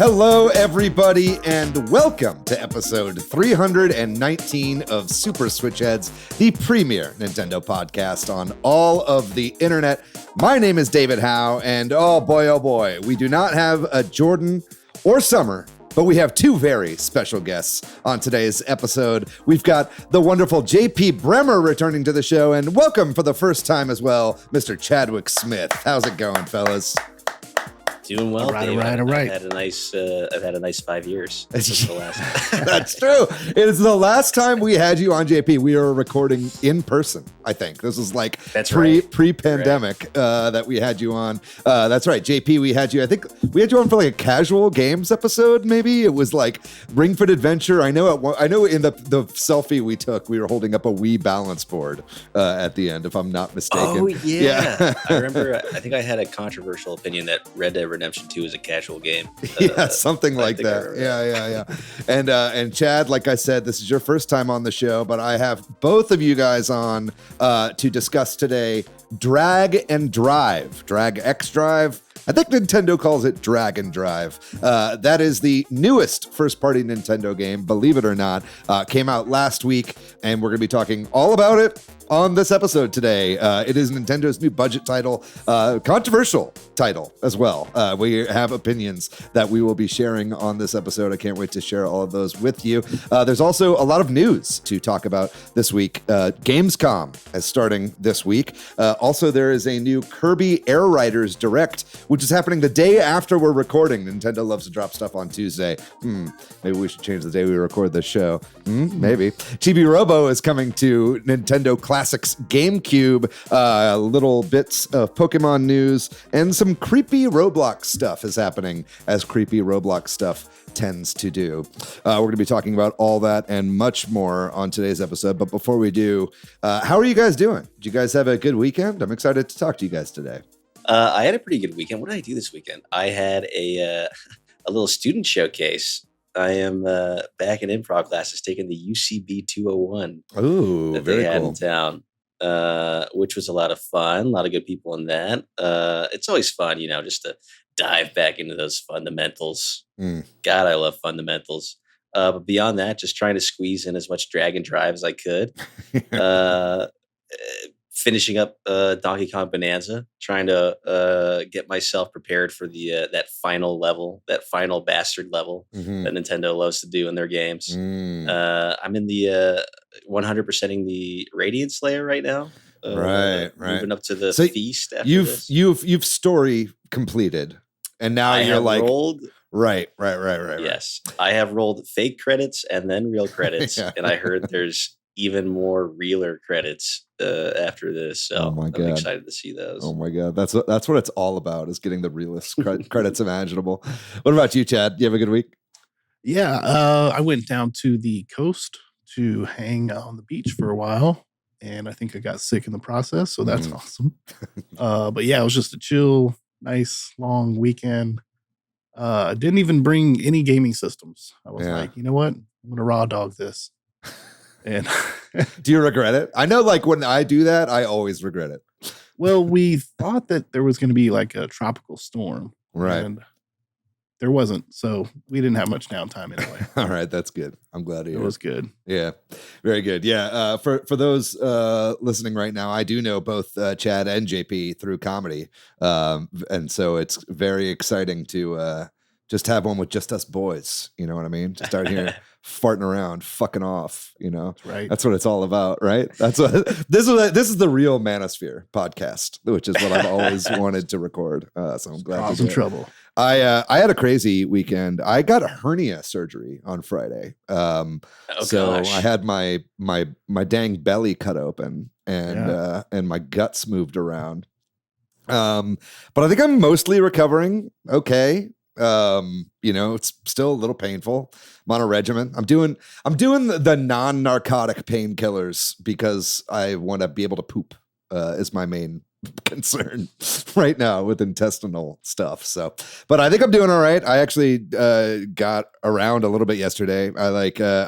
Hello, everybody, and welcome to episode 319 of Super Switch Headz, the premier Nintendo podcast on all of the internet. My name is David Howe, and oh boy, we do not have a Jordan or Summer, but we have two very special guests on today's episode. We've got the wonderful JP Bremer returning to the show, and welcome for the first time as well, Mr. Chadwick Smith. How's it going, fellas? Doing well. All right. I've had a nice 5 years. Since the last. That's true. It is the last time we had you on, JP. We were recording in person, I think. This was like pre-pandemic that we had you on. That's right. JP, we had you on for like a casual games episode, maybe. It was like Ring Fit Adventure. I know in the selfie we took, we were holding up a Wii balance board at the end, if I'm not mistaken. Oh, yeah. I remember, I think I had a controversial opinion that Red Dead Redemption 2 is a casual game. Yeah, something like that. Yeah. And Chad, like I said, this is your first time on the show, but I have both of you guys on to discuss today Drag and Drive. Drag X Drive. I think Nintendo calls it Drag and Drive. That is the newest first-party Nintendo game, believe it or not. Came out last week, and we're going to be talking all about it on this episode today. It is Nintendo's new budget title, controversial title as well. We have opinions that we will be sharing on this episode. I can't wait to share all of those with you. There's also a lot of news to talk about this week. Gamescom is starting this week. Also, there is a new Kirby Air Riders Direct, which is happening the day after we're recording. Nintendo loves to drop stuff on Tuesday. Maybe we should change the day we record this show. Maybe. Chibi Robo is coming to Nintendo Classics GameCube. Little bits of Pokemon news and some creepy Roblox stuff is happening, as creepy Roblox stuff tends to do. We're going to be talking about all that and much more on today's episode. But before we do, how are you guys doing? Did you guys have a good weekend? I'm excited to talk to you guys today. I had a pretty good weekend. What did I do this weekend? I had a little student showcase. I am back in improv classes taking the UCB 201 that they had in town, which was a lot of fun. A lot of good people in that. It's always fun, just to dive back into those fundamentals. God, I love fundamentals. But beyond that, just trying to squeeze in as much drag and drive as I could. Finishing up Donkey Kong Bonanza, trying to get myself prepared for the that final level, that final bastard level that Nintendo loves to do in their games. I'm in the 100%ing the Radiant Slayer right now. Right. Moving up to the feast. After you've story completed, and now you're like rolled. Right. Yes, I have rolled fake credits and then real credits, and I heard there's even more realer credits after this, so I'm excited to see those. Oh my god, that's what it's all about, is getting the realest credits imaginable. What about you, Chad? You have a good week? Yeah, I went down to the coast to hang on the beach for a while, and I think I got sick in the process, so that's awesome. But yeah, it was just a chill, nice, long weekend. I didn't even bring any gaming systems. I was like, you know what? I'm gonna raw dog this. And do you regret it? I know, like, when I do that, I always regret it. Well, we thought that there was going to be like a tropical storm, right? And there wasn't, so we didn't have much downtime anyway. All right, that's good. I'm glad to hear. It was good. Yeah, very good. Yeah, for those listening right now, I do know both Chad and JP through comedy, and so it's very exciting to just have one with just us boys. You know what I mean? Just start here farting around, fucking off. Right? That's what it's all about, right? That's what this is the real Manosphere podcast, which is what I've always wanted to record. So I'm glad. Cause some trouble. I had a crazy weekend. I got a hernia surgery on Friday. So gosh. I had my dang belly cut open and my guts moved around. But I think I'm mostly recovering. Okay. It's still a little painful. I'm on a regimen. I'm doing the non-narcotic painkillers because I want to be able to poop, is my main concern right now with intestinal stuff. So, but I think I'm doing all right. I actually got around a little bit yesterday. I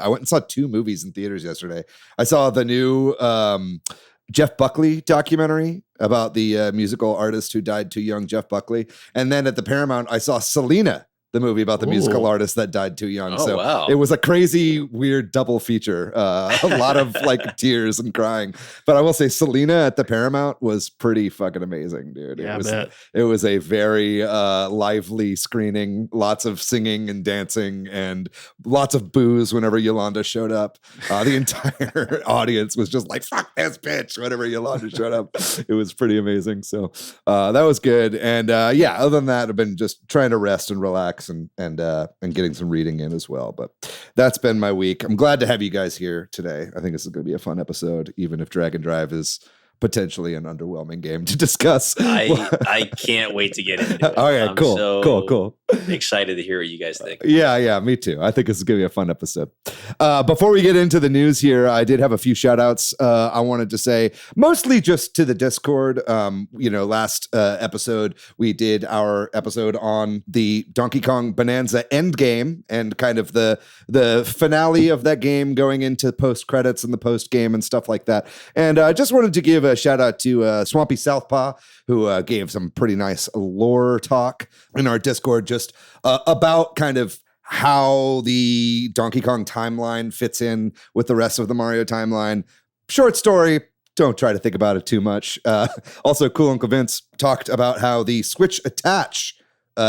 went and saw 2 movies in theaters yesterday. I saw the new Jeff Buckley documentary about the musical artist who died too young, Jeff Buckley. And then at the Paramount, I saw Selena, the movie about the musical artist that died too young. Oh, So wow. it was a crazy, weird double feature. A lot of like tears and crying. But I will say Selena at the Paramount was pretty fucking amazing, dude. Yeah, It was a very lively screening, lots of singing and dancing and lots of boos whenever Yolanda showed up. The entire audience was just like, fuck this bitch, whenever Yolanda showed up. It was pretty amazing. So that was good. And other than that, I've been just trying to rest and relax and getting some reading in as well. But that's been my week. I'm glad to have you guys here today. I think this is going to be a fun episode, even if Drag and Drive is potentially an underwhelming game to discuss. I can't wait to get into it. Okay, cool. Excited to hear what you guys think. Yeah, me too. I think this is going to be a fun episode. Before we get into the news here, I did have a few shout outs. I wanted to say mostly just to the Discord. Last episode, we did our episode on the Donkey Kong Bonanza end game and kind of the finale of that game going into post credits and the post game and stuff like that. And I just wanted to give a shout out to Swampy Southpaw, who gave some pretty nice lore talk in our Discord just about kind of how the Donkey Kong timeline fits in with the rest of the Mario timeline. Short story. Don't try to think about it too much. Also, Cool Uncle Vince talked about how the Switch Attach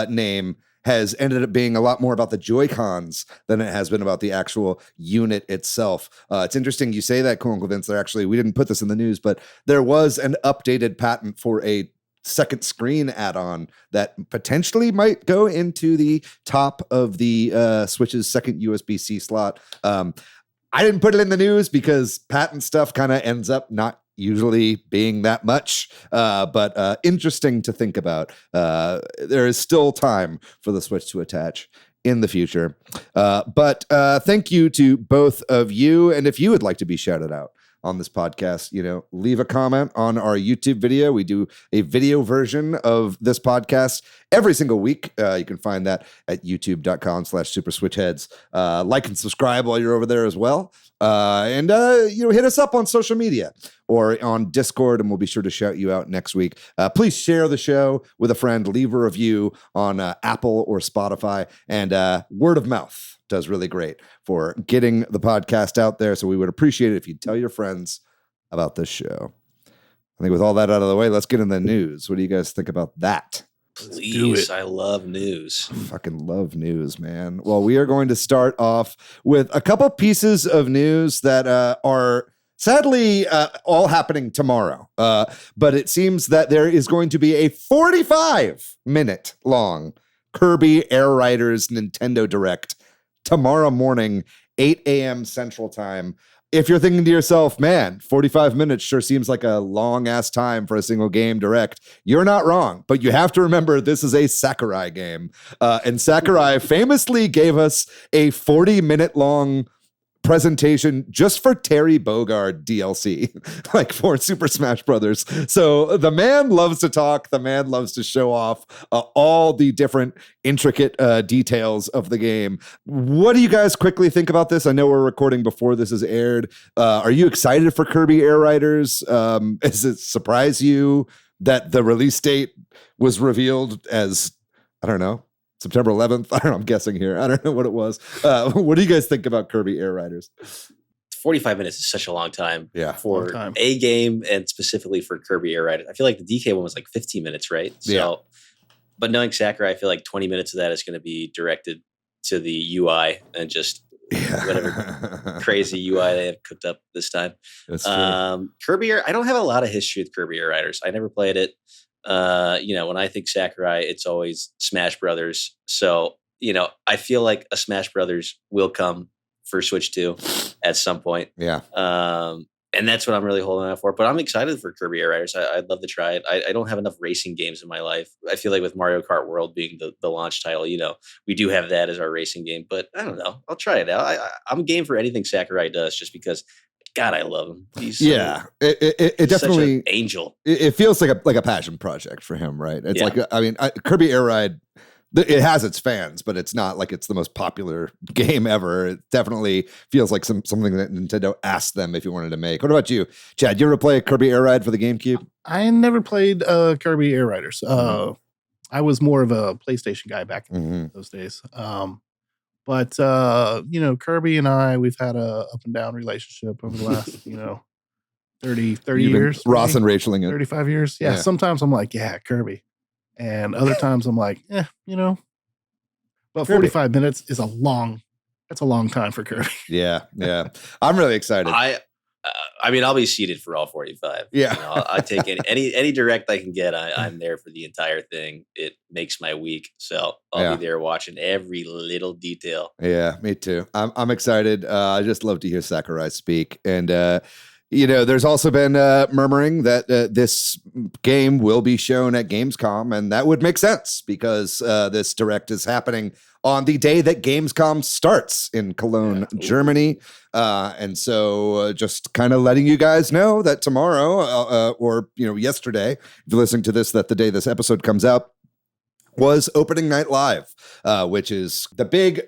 name has ended up being a lot more about the Joy-Cons than it has been about the actual unit itself. It's interesting you say that, Cool Uncle Vince. We didn't put this in the news, but there was an updated patent for a second screen add-on that potentially might go into the top of the Switch's second USB-C slot. I didn't put it in the news because patent stuff kind of ends up not usually being that much, but interesting to think about. There is still time for the Switch to attach in the future. But thank you to both of you. And if you would like to be shouted out on this podcast, leave a comment on our YouTube video. We do a video version of this podcast every single week. You can find that at youtube.com/Super Switch Headz. Like and subscribe while you're over there as well. And hit us up on social media or on Discord, and we'll be sure to shout you out next week. Please share the show with a friend. Leave a review on Apple or Spotify, and word of mouth does really great for getting the podcast out there. So we would appreciate it if you'd tell your friends about this show. I think with all that out of the way, let's get in the news. What do you guys think about that? Please, I love news. I fucking love news, man. Well, we are going to start off with a couple pieces of news that are sadly all happening tomorrow. But it seems that there is going to be a 45-minute long Kirby Air Riders Nintendo Direct tomorrow morning, 8 a.m. Central Time. If you're thinking to yourself, man, 45 minutes sure seems like a long-ass time for a single game direct, you're not wrong. But you have to remember this is a Sakurai game. And Sakurai famously gave us a 40-minute long presentation just for Terry Bogard DLC, like for Super Smash Brothers. So the man loves to talk. The man loves to show off all the different intricate details of the game. What do you guys quickly think about this? I know we're recording before this is aired. Are you excited for Kirby Air Riders? Does it surprise you that the release date was revealed as, I don't know, September 11th. I don't know. I'm guessing here. I don't know what it was. What do you guys think about Kirby Air Riders? 45 minutes is such a long time for time. A game and specifically for Kirby Air Riders. I feel like the DK one was like 15 minutes, right? So, but knowing Sakurai, I feel like 20 minutes of that is going to be directed to the UI and just whatever crazy UI they have cooked up this time. Kirby Air, I don't have a lot of history with Kirby Air Riders. I never played it. When I think Sakurai, it's always Smash Brothers. So, I feel like a Smash Brothers will come for Switch 2 at some point. Yeah. And that's what I'm really holding out for. But I'm excited for Kirby Air Riders. I'd love to try it. I don't have enough racing games in my life. I feel like with Mario Kart World being the launch title, we do have that as our racing game. But I don't know. I'll try it out. I'm game for anything Sakurai does just because God, I love him. He's it definitely such an angel. It feels like a passion project for him, right? It's Kirby Air Ride. It has its fans, but it's not like it's the most popular game ever. It definitely feels like something that Nintendo asked them if you wanted to make. What about you, Chad? You ever play a Kirby Air Ride for the GameCube? I never played Kirby Air Riders. I was more of a PlayStation guy back in those days. But Kirby and I, we've had a up and down relationship over the last, 30 years. Ross and Racheling it. 35 years. Yeah. Sometimes I'm like, yeah, Kirby. And other times I'm like, but 45 minutes is that's a long time for Kirby. Yeah. I'm really excited. I'll be seated for all 45. Yeah. I'll take any direct I can get. I'm there for the entire thing. It makes my week. So I'll be there watching every little detail. Yeah, me too. I'm excited. I just love to hear Sakurai speak. And, there's also been murmuring that this game will be shown at Gamescom, and that would make sense because this direct is happening on the day that Gamescom starts in Cologne, Germany. And so just kind of letting you guys know that tomorrow or yesterday, if you're listening to this, that the day this episode comes out was Opening Night Live, which is the big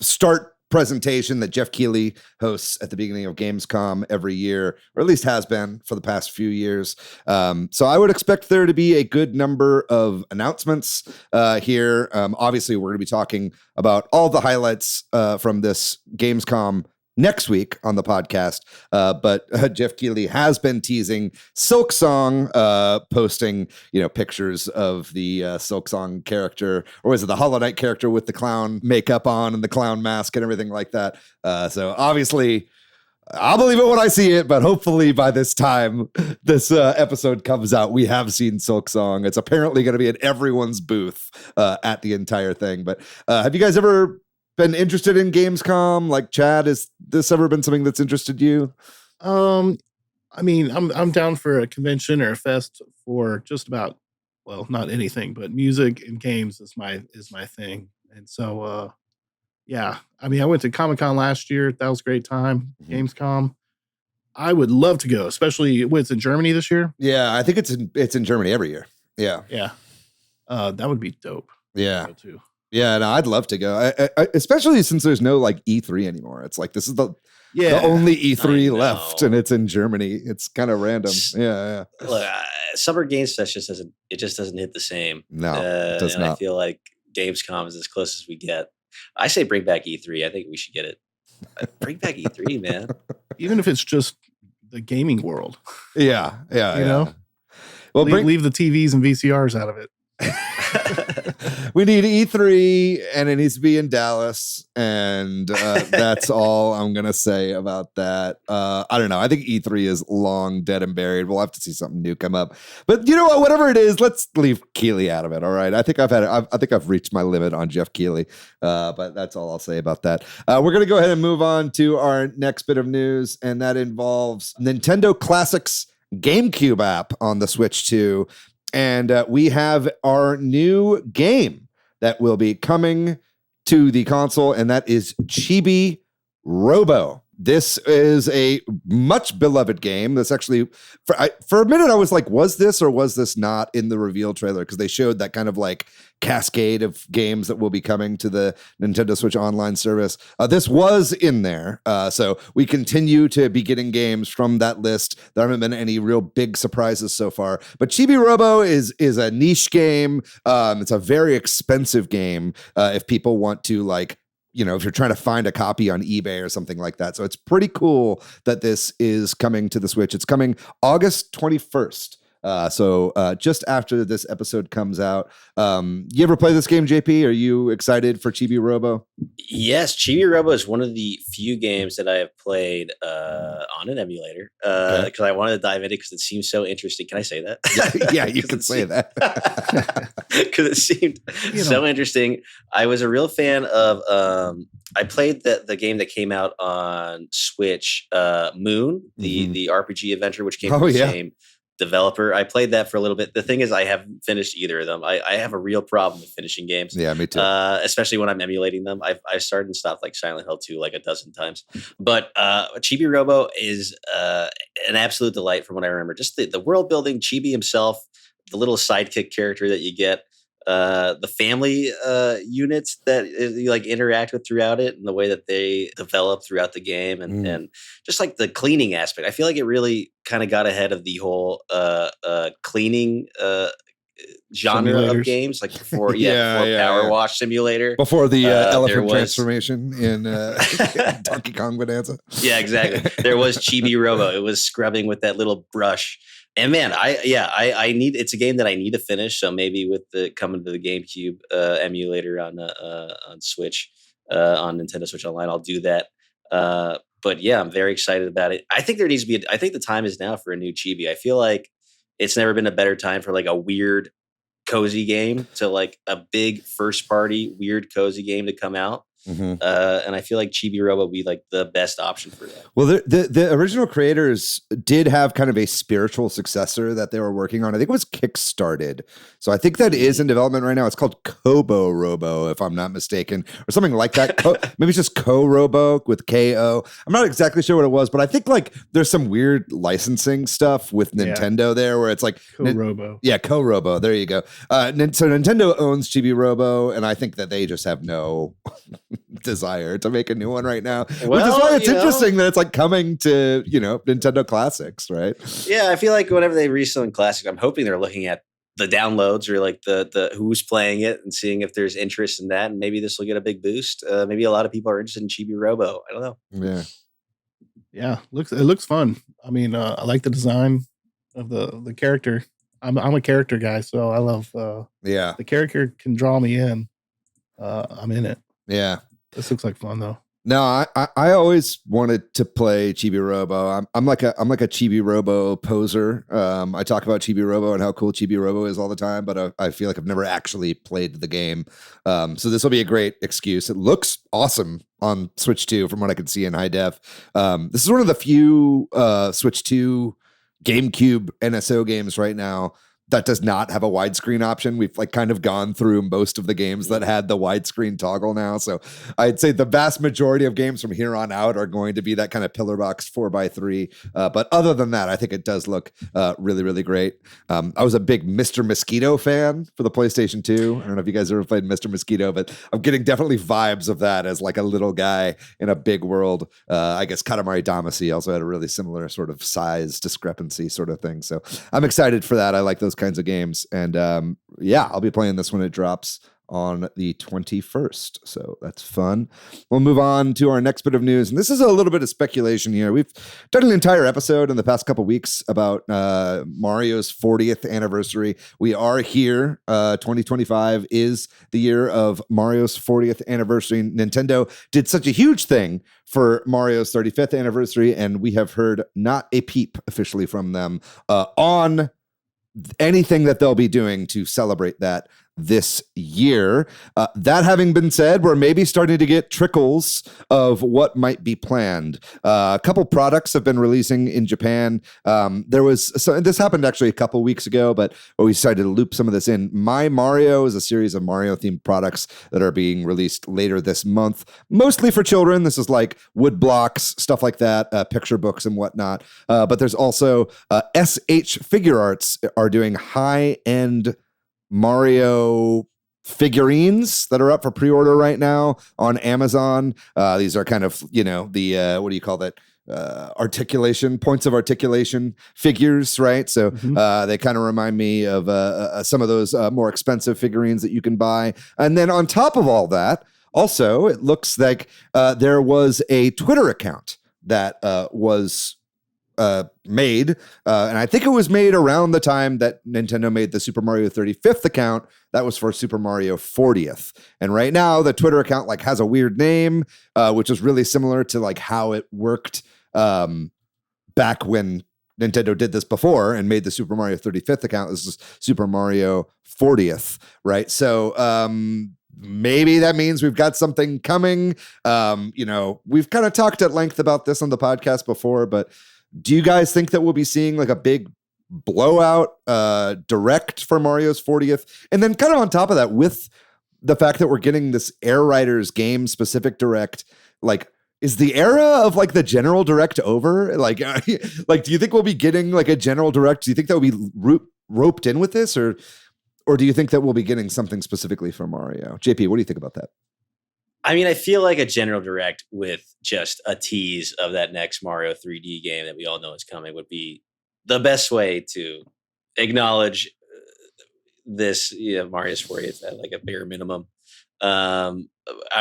start presentation that Jeff Keighley hosts at the beginning of Gamescom every year, or at least has been for the past few years. So I would expect there to be a good number of announcements here. Obviously, we're going to be talking about all the highlights from this Gamescom next week on the podcast. But Jeff Keighley has been teasing Silksong, posting, pictures of the Silksong character, or was it the Hollow Knight character with the clown makeup on and the clown mask and everything like that. So obviously I'll believe it when I see it, but hopefully by this time this episode comes out, we have seen Silksong. It's apparently going to be at everyone's booth at the entire thing. But have you guys ever been interested in Gamescom? Like, Chad, has this ever been something that's interested you? I'm down for a convention or a fest for just about, well, not anything, but music and games is my thing. And so I went to Comic-Con last year. That was a great time. Gamescom, I would love to go, especially it's in Germany this year. Yeah, I think it's in Germany every year. Yeah. That would be dope. Yeah. Too. Yeah, no, I'd love to go, I, especially since there's no like E3 anymore. It's like this is the only E3 left, and it's in Germany. It's kind of random. Yeah. Look, Summer Games Fest just doesn't hit the same. No, it does not. I feel like Gamescom is as close as we get. I say bring back E3. I think we should get it. Bring back E3, man. Even if it's just the gaming world. Yeah. Well, leave the TVs and VCRs out of it. We need E3, and it needs to be in Dallas, and that's all I'm gonna say about that. I don't know. I think E3 is long dead and buried. We'll have to see something new come up. But you know what? Whatever it is, let's leave Keighley out of it. All right. I think I've reached my limit on Jeff Keighley. But that's all I'll say about that. We're gonna go ahead and move on to our next bit of news, and that involves Nintendo Classics GameCube app on the Switch 2. And we have our new game that will be coming to the console, and that is Chibi Robo. This is a much beloved game. That's actually, for a minute, I was like, was this or was this not in the reveal trailer? Because they showed that kind of like cascade of games that will be coming to the Nintendo Switch Online service. This was in there. So we continue to be getting games from that list. There haven't been any real big surprises so far. But Chibi Robo is a niche game. It's a very expensive game if people want to if you're trying to find a copy on eBay or something like that. So it's pretty cool that this is coming to the Switch. It's coming August 21st. So just after this episode comes out. You ever play this game, JP? Are you excited for Chibi Robo? Yes, Chibi Robo is one of the few games that I have played on an emulator because I wanted to dive into it because it seems so interesting. Can I say that? Yeah, you can say that. Because it seemed so interesting. I was a real fan of I played the game that came out on Switch, Moon, the RPG adventure, which came from the same developer. I played that for a little bit. The thing is, I haven't finished either of them. I have a real problem with finishing games. Yeah, me too. Especially when I'm emulating them. I've started and stopped like Silent Hill 2 like a dozen times. But Chibi Robo is an absolute delight from what I remember. Just the world building, Chibi himself, the little sidekick character that you get, the family units that you like interact with throughout it, and the way that they develop throughout the game, and just like the cleaning aspect. I feel like it really kind of got ahead of the whole cleaning genre Simulators. of games, like before Power Wash Simulator, before the elephant transformation in Donkey Kong Bonanza. Yeah, exactly. There was Chibi Robo. It was scrubbing with that little brush. And man, I need. It's a game that I need to finish. So maybe with the coming to the GameCube emulator on Switch, on Nintendo Switch Online, I'll do that. But yeah, I'm very excited about it. I think there needs to be. I think the time is now for a new Chibi. I feel like it's never been a better time for like a weird, cozy game to like a big first party weird cozy game to come out. Mm-hmm. And I feel like Chibi Robo would be like the best option for that. Well, the original creators did have kind of a spiritual successor that they were working on. I think it was kickstarted. So I think that is in development right now. It's called Kobo Robo, if I'm not mistaken, or something like that. Maybe it's just Robo with Ko. I'm not exactly sure what it was, but I think like there's some weird licensing stuff with Nintendo there where it's like Robo. Robo. There you go. So Nintendo owns Chibi Robo, and I think that they just have no desire to make a new one right now, which is why it's interesting that it's like coming to Nintendo Classics, right? Yeah, I feel like whenever they release something classic, I'm hoping they're looking at the downloads or like the who's playing it and seeing if there's interest in that, and maybe this will get a big boost. Maybe a lot of people are interested in Chibi Robo. I don't know. Yeah, it looks fun. I mean, I like the design of the character. I'm a character guy, so I love the character can draw me in. I'm in it. Yeah. This looks like fun though. No, I always wanted to play Chibi Robo. I'm like a Chibi Robo poser. I talk about Chibi Robo and how cool Chibi Robo is all the time, but I feel like I've never actually played the game. So this will be a great excuse. It looks awesome on Switch 2 from what I can see in high def. This is one of the few Switch 2 GameCube NSO games right now that does not have a widescreen option. We've like kind of gone through most of the games that had the widescreen toggle now. So I'd say the vast majority of games from here on out are going to be that kind of pillar box 4x3. But other than that, I think it does look really, really great. I was a big Mr. Mosquito fan for the PlayStation 2. I don't know if you guys ever played Mr. Mosquito, but I'm getting definitely vibes of that as like a little guy in a big world. I guess Katamari Damacy also had a really similar sort of size discrepancy sort of thing. So I'm excited for that. I like those kinds of games, and I'll be playing this when it drops on the 21st, so that's fun. We'll move on to our next bit of news, and this is a little bit of speculation here. We've done an entire episode in the past couple weeks about Mario's 40th anniversary. We are here. 2025 is the year of Mario's 40th anniversary. Nintendo did such a huge thing for Mario's 35th anniversary, and we have heard not a peep officially from them on anything that they'll be doing to celebrate that this year. That having been said, we're maybe starting to get trickles of what might be planned. A couple products have been releasing in Japan. This happened actually a couple weeks ago, but we decided to loop some of this in. My Mario is a series of Mario themed products that are being released later this month, mostly for children. This is like wood blocks, stuff like that, picture books and whatnot. But there's also SH Figure Arts are doing high-end Mario figurines that are up for pre-order right now on Amazon. These are kind of, the, what do you call that? Articulation, points of articulation figures, right? So they kind of remind me of some of those more expensive figurines that you can buy. And then on top of all that, also, it looks like there was a Twitter account that was made, and I think it was made around the time that Nintendo made the Super Mario 35th account. That was for Super Mario 40th. And right now the Twitter account like has a weird name, which is really similar to like how it worked back when Nintendo did this before and made the Super Mario 35th account. This is Super Mario 40th, right? So maybe that means we've got something coming. We've kind of talked at length about this on the podcast before, but do you guys think that we'll be seeing like a big blowout direct for Mario's 40th? And then kind of on top of that, with the fact that we're getting this Air Riders game specific direct, like, is the era of like the general direct over? Like, do you think we'll be getting like a general direct? Do you think that will be roped in with this, or do you think that we'll be getting something specifically for Mario? JP, what do you think about that? I mean, I feel like a general direct with just a tease of that next Mario 3D game that we all know is coming would be the best way to acknowledge this Mario's 40 is at like a bare minimum. I'm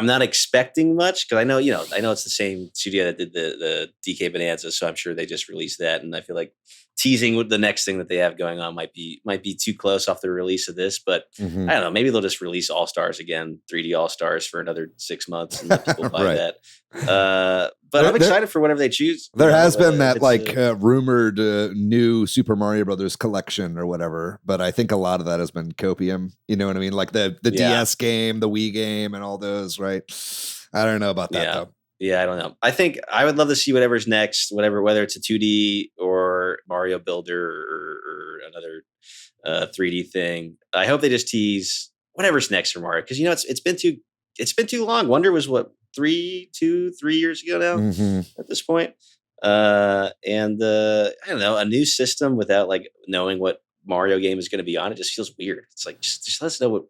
not expecting much because I know it's the same studio that did the DK Bonanza, so I'm sure they just released that, and I feel like teasing with the next thing that they have going on might be too close off the release of this, but I don't know, maybe they'll just release All Stars again, 3D All Stars for another 6 months and let people buy that. But I'm excited for whatever they choose. There has been that rumored new Super Mario Brothers collection or whatever, but I think a lot of that has been copium. You know what I mean? Like the DS game, the Wii game, and all those, right? I don't know about that though. Yeah, I don't know. I think I would love to see whatever's next, whether it's a 2D or Mario Builder or another 3D thing. I hope they just tease whatever's next for Mario because it's been too long. Wonder was what 3 years ago now at this point. I don't know, a new system without like knowing what Mario game is going to be on it just feels weird. It's like just let us know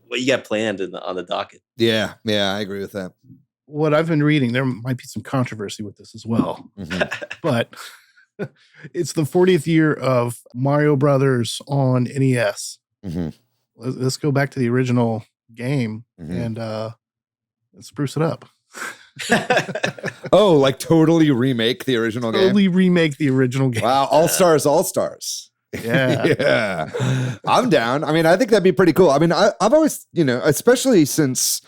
what you got planned on the docket. Yeah, I agree with that. What I've been reading, there might be some controversy with this as well, but it's the 40th year of Mario Brothers on NES. Let's go back to the original game and spruce it up. Oh, like totally remake the original game? Totally remake the original game. Wow, All Stars. Yeah. Yeah. I'm down. I mean, I think that'd be pretty cool. I mean, I've always, especially since,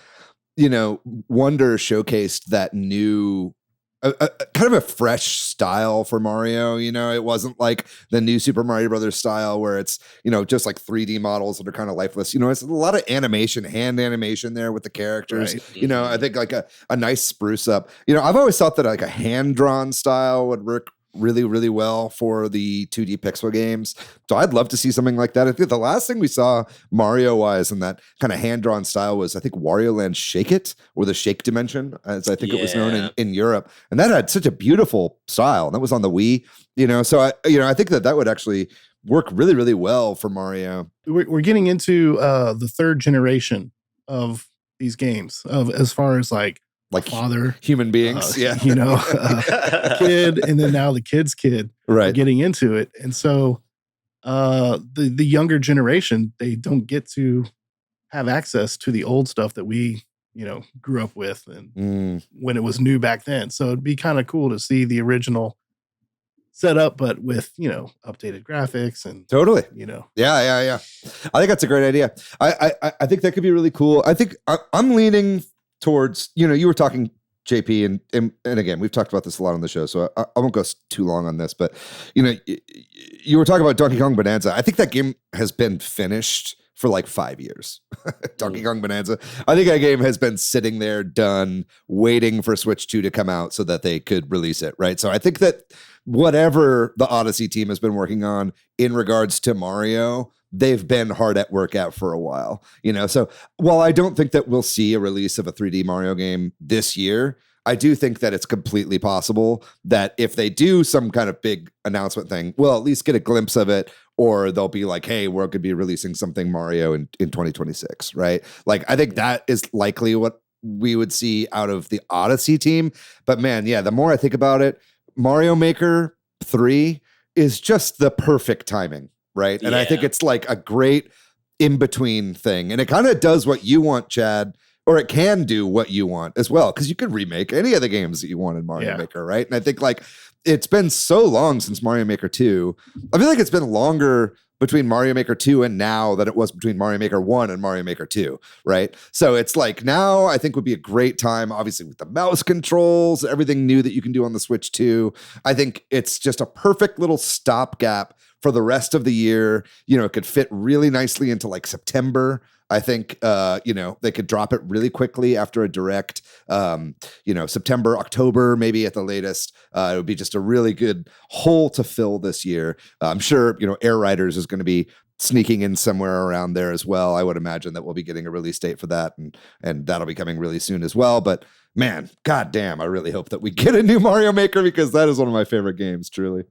Wonder showcased that new, kind of a fresh style for Mario. It wasn't like the new Super Mario Brothers style where it's, just like 3D models that are kind of lifeless. It's a lot of animation, hand animation there with the characters. Right. I think like a nice spruce up. I've always thought that like a hand-drawn style would work really, really well for the 2D pixel games. So I'd love to see something like that. I think the last thing we saw Mario-wise in that kind of hand-drawn style was, I think, Wario Land Shake It, or the Shake Dimension, as I think it was known in Europe. And that had such a beautiful style. And that was on the Wii, So I think that would actually work really, really well for Mario. We're getting into the third generation of these games, as far as like father, human beings, kid, and then now the kid's kid, right? Getting into it, and so the younger generation, they don't get to have access to the old stuff that we grew up with, and when it was new back then. So it'd be kind of cool to see the original setup, but with updated graphics and totally, yeah. I think that's a great idea. I think that could be really cool. I think I'm leaning towards, you were talking, JP, and again, we've talked about this a lot on the show, so I won't go too long on this, but you were talking about Donkey Kong Bonanza. I think that game has been finished for like 5 years. Donkey Kong Bonanza. I think that game has been sitting there done, waiting for Switch 2 to come out so that they could release it, right? So I think that whatever the Odyssey team has been working on in regards to Mario, they've been hard at work at for a while, So while I don't think that we'll see a release of a 3D Mario game this year, I do think that it's completely possible that if they do some kind of big announcement thing, we'll at least get a glimpse of it, or they'll be like, hey, we're going to be releasing something Mario in 2026, right? Like, I think that is likely what we would see out of the Odyssey team. But man, the more I think about it, Mario Maker 3 is just the perfect timing. Right. And I think it's like a great in-between thing. And it kind of does what you want, Chad, or it can do what you want as well. Because you could remake any of the games that you want in Mario Maker, right? And I think like it's been so long since Mario Maker 2. I feel like it's been longer between Mario Maker 2 and now than it was between Mario Maker 1 and Mario Maker 2, right? So it's like now I think would be a great time, obviously with the mouse controls, everything new that you can do on the Switch 2. I think it's just a perfect little stopgap for the rest of the year. It could fit really nicely into like September. I think, they could drop it really quickly after a direct, September, October, maybe at the latest. It would be just a really good hole to fill this year. I'm sure, Air Riders is going to be sneaking in somewhere around there as well. I would imagine that we'll be getting a release date for that, and that'll be coming really soon as well. But man, goddamn, I really hope that we get a new Mario Maker because that is one of my favorite games, truly.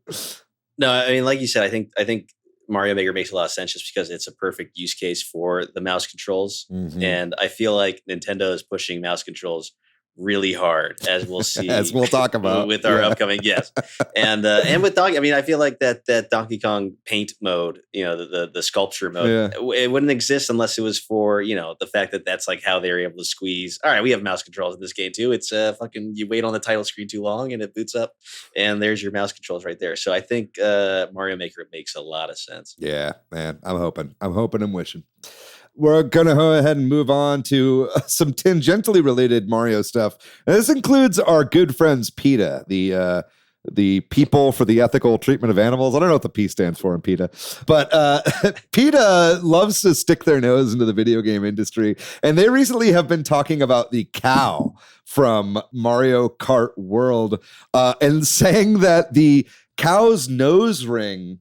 No, I mean, like you said, I think Mario Maker makes a lot of sense just because it's a perfect use case for the mouse controls. And I feel like Nintendo is pushing mouse controls really hard, as we'll see, as we'll talk about with our upcoming guests. And with Donkey, I mean, I feel like that Donkey Kong paint mode, the sculpture mode, it wouldn't exist unless it was for the fact that that's like how they're able to squeeze. All right, we have mouse controls in this game too. It's fucking you wait on the title screen too long and it boots up, and there's your mouse controls right there. So I think Mario Maker makes a lot of sense. Yeah, man, I'm hoping, I'm wishing. We're going to go ahead and move on to some tangentially related Mario stuff. And this includes our good friends PETA, the People for the Ethical Treatment of Animals. I don't know what the P stands for in PETA, but PETA loves to stick their nose into the video game industry. And they recently have been talking about the cow from Mario Kart World and saying that the cow's nose ring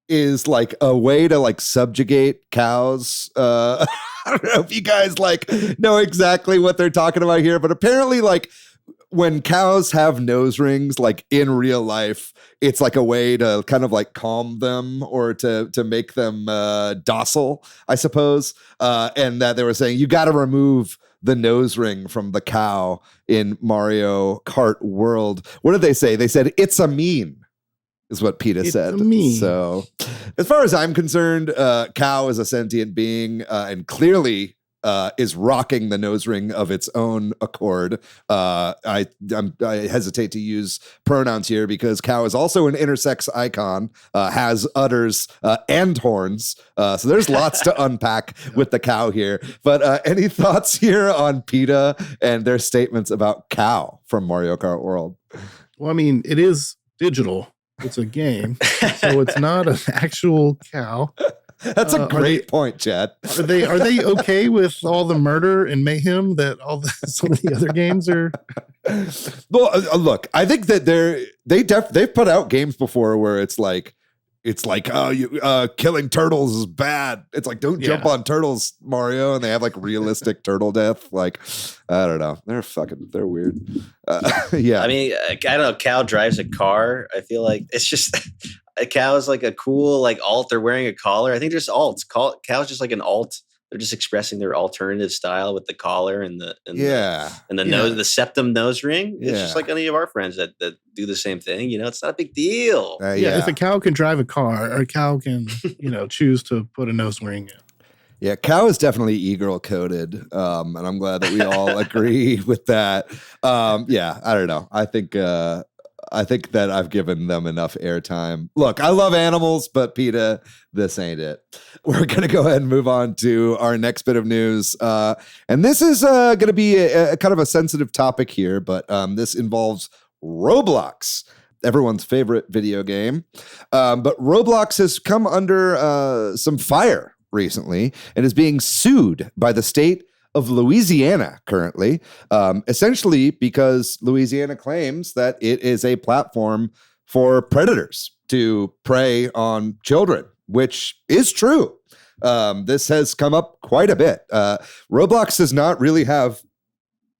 is like a way to like subjugate cows. I don't know if you guys like know exactly what they're talking about here, but apparently like when cows have nose rings, like in real life, it's like a way to kind of like calm them or to make them docile, I suppose. And that they were saying you got to remove the nose ring from the cow in Mario Kart World. What did they say? They said it's a meme. Is what PETA said. So, as far as I'm concerned, cow is a sentient being and clearly is rocking the nose ring of its own accord. I hesitate to use pronouns here because cow is also an intersex icon, has udders and horns. So there's lots to unpack with the cow here. But any thoughts here on PETA and their statements about cow from Mario Kart World? Well, I mean, it is digital. It's a game, so it's not an actual cow. That's a great point, Chad. Are they okay with all the murder and mayhem that some of the other games are? Well, look, I think that they've put out games before where it's like killing turtles is bad. It's like don't jump on turtles, Mario, and they have like realistic turtle death. Like I don't know, they're weird. Yeah, I mean, I don't know. Cow drives a car. I feel like it's just a cow is like a cool like alt. They're wearing a collar. I think there's alts. Cow's just like an alt. They're just expressing their alternative style with the collar and the nose, the septum nose ring. It's just like any of our friends that do the same thing. It's not a big deal. If a cow can drive a car, or a cow can choose to put a nose ring in. Yeah, cow is definitely e-girl coded, and I'm glad that we all agree with that. Yeah, I don't know. I think that I've given them enough airtime. Look, I love animals, but PETA, this ain't it. We're going to go ahead and move on to our next bit of news. And this is going to be a kind of a sensitive topic here, but this involves Roblox, everyone's favorite video game. But Roblox has come under some fire recently and is being sued by the state of Louisiana currently, essentially because Louisiana claims that it is a platform for predators to prey on children, which is true. This has come up quite a bit. Roblox does not really have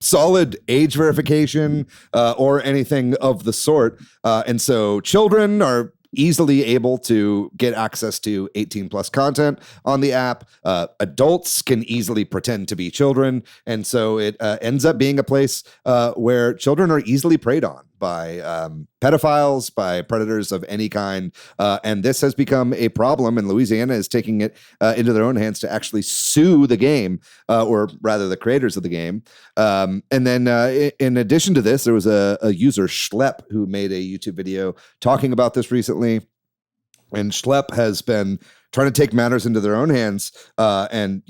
solid age verification or anything of the sort. And so children are easily able to get access to 18 plus content on the app. Adults can easily pretend to be children. And so it ends up being a place where children are easily preyed on by pedophiles, by predators of any kind. And this has become a problem, and Louisiana is taking it into their own hands to actually sue the game, or rather the creators of the game. And then in addition to this, there was a user, Schlep, who made a YouTube video talking about this recently. And Schlep has been trying to take matters into their own hands and,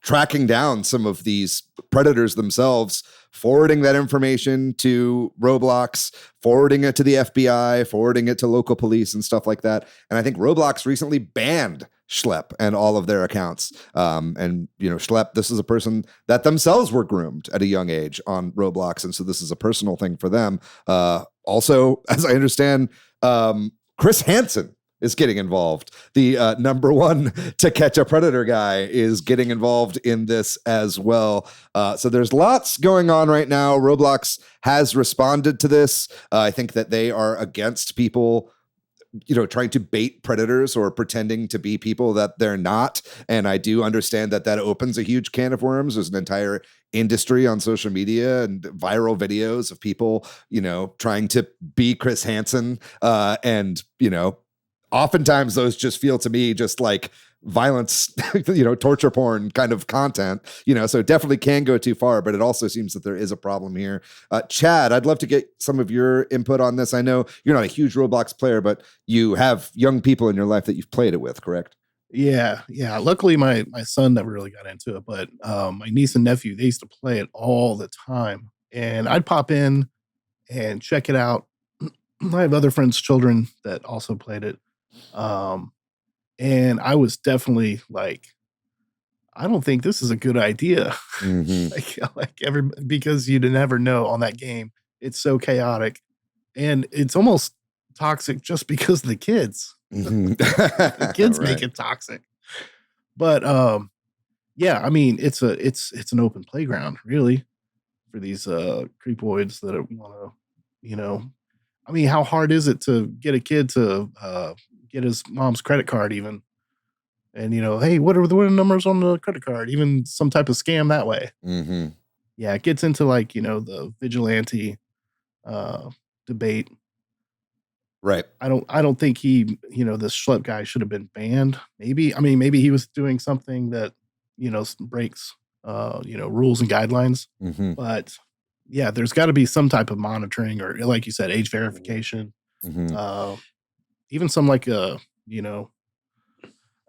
tracking down some of these predators themselves, forwarding that information to Roblox, forwarding it to the FBI, forwarding it to local police and stuff like that. And I think Roblox recently banned Schlep and all of their accounts. Schlep, this is a person that themselves were groomed at a young age on Roblox. And so this is a personal thing for them. Also, as I understand, Chris Hansen is getting involved. The number one to catch a predator guy is getting involved in this as well. So there's lots going on right now. Roblox has responded to this. I think that they are against people trying to bait predators or pretending to be people that they're not. And I do understand that opens a huge can of worms. There's an entire industry on social media and viral videos of people, trying to be Chris Hansen. And, oftentimes those just feel to me just like violence, torture porn kind of content, so it definitely can go too far, but it also seems that there is a problem here. Chad, I'd love to get some of your input on this. I know you're not a huge Roblox player, but you have young people in your life that you've played it with, correct? Yeah. Luckily, my son never really got into it, but my niece and nephew, they used to play it all the time, and I'd pop in and check it out. I have other friends' children that also played it, and I was definitely like, I don't think this is a good idea. Mm-hmm. Because you'd never know on that game. It's so chaotic, and it's almost toxic just because of the kids. Mm-hmm. The kids Right. make it toxic. But yeah, I mean, it's an open playground, really, for these creepoids that want to, I mean, how hard is it to get a kid to get his mom's credit card even? And, hey, what are the numbers on the credit card? Even some type of scam that way. Mm-hmm. Yeah, it gets into like, the vigilante debate. Right. I don't think he, this Schlepp guy should have been banned. Maybe he was doing something that, breaks, rules and guidelines. Mm-hmm. But yeah, there's got to be some type of monitoring or, like you said, age verification. Mm-hmm. Even some like an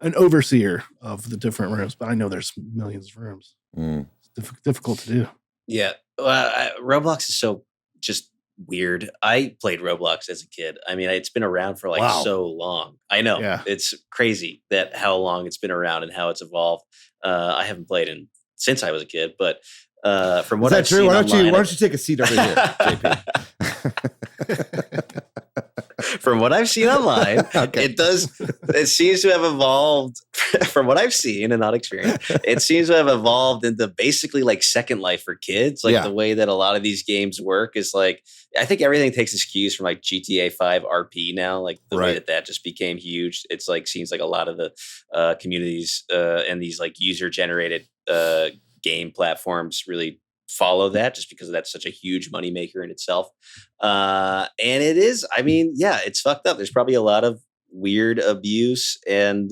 overseer of the different rooms. But I know there's millions of rooms. It's difficult to do. Yeah. Roblox is so just weird. I played Roblox as a kid. I mean, it's been around for so long. I know. Yeah. It's crazy that how long it's been around and how it's evolved. I haven't played since I was a kid, but from what I've seen online, why don't you take a seat over here, JP? From what I've seen online, Okay. it seems to have evolved from what I've seen and not experienced. It seems to have evolved into basically like Second Life for kids. Like the way that a lot of these games work is like, I think everything takes its cues from like GTA 5 RP now, like the way that just became huge. It's like, seems like a lot of the communities and these like user generated game platforms really follow that just because that's such a huge moneymaker in itself. And it is, I mean, yeah, it's fucked up. There's probably a lot of weird abuse and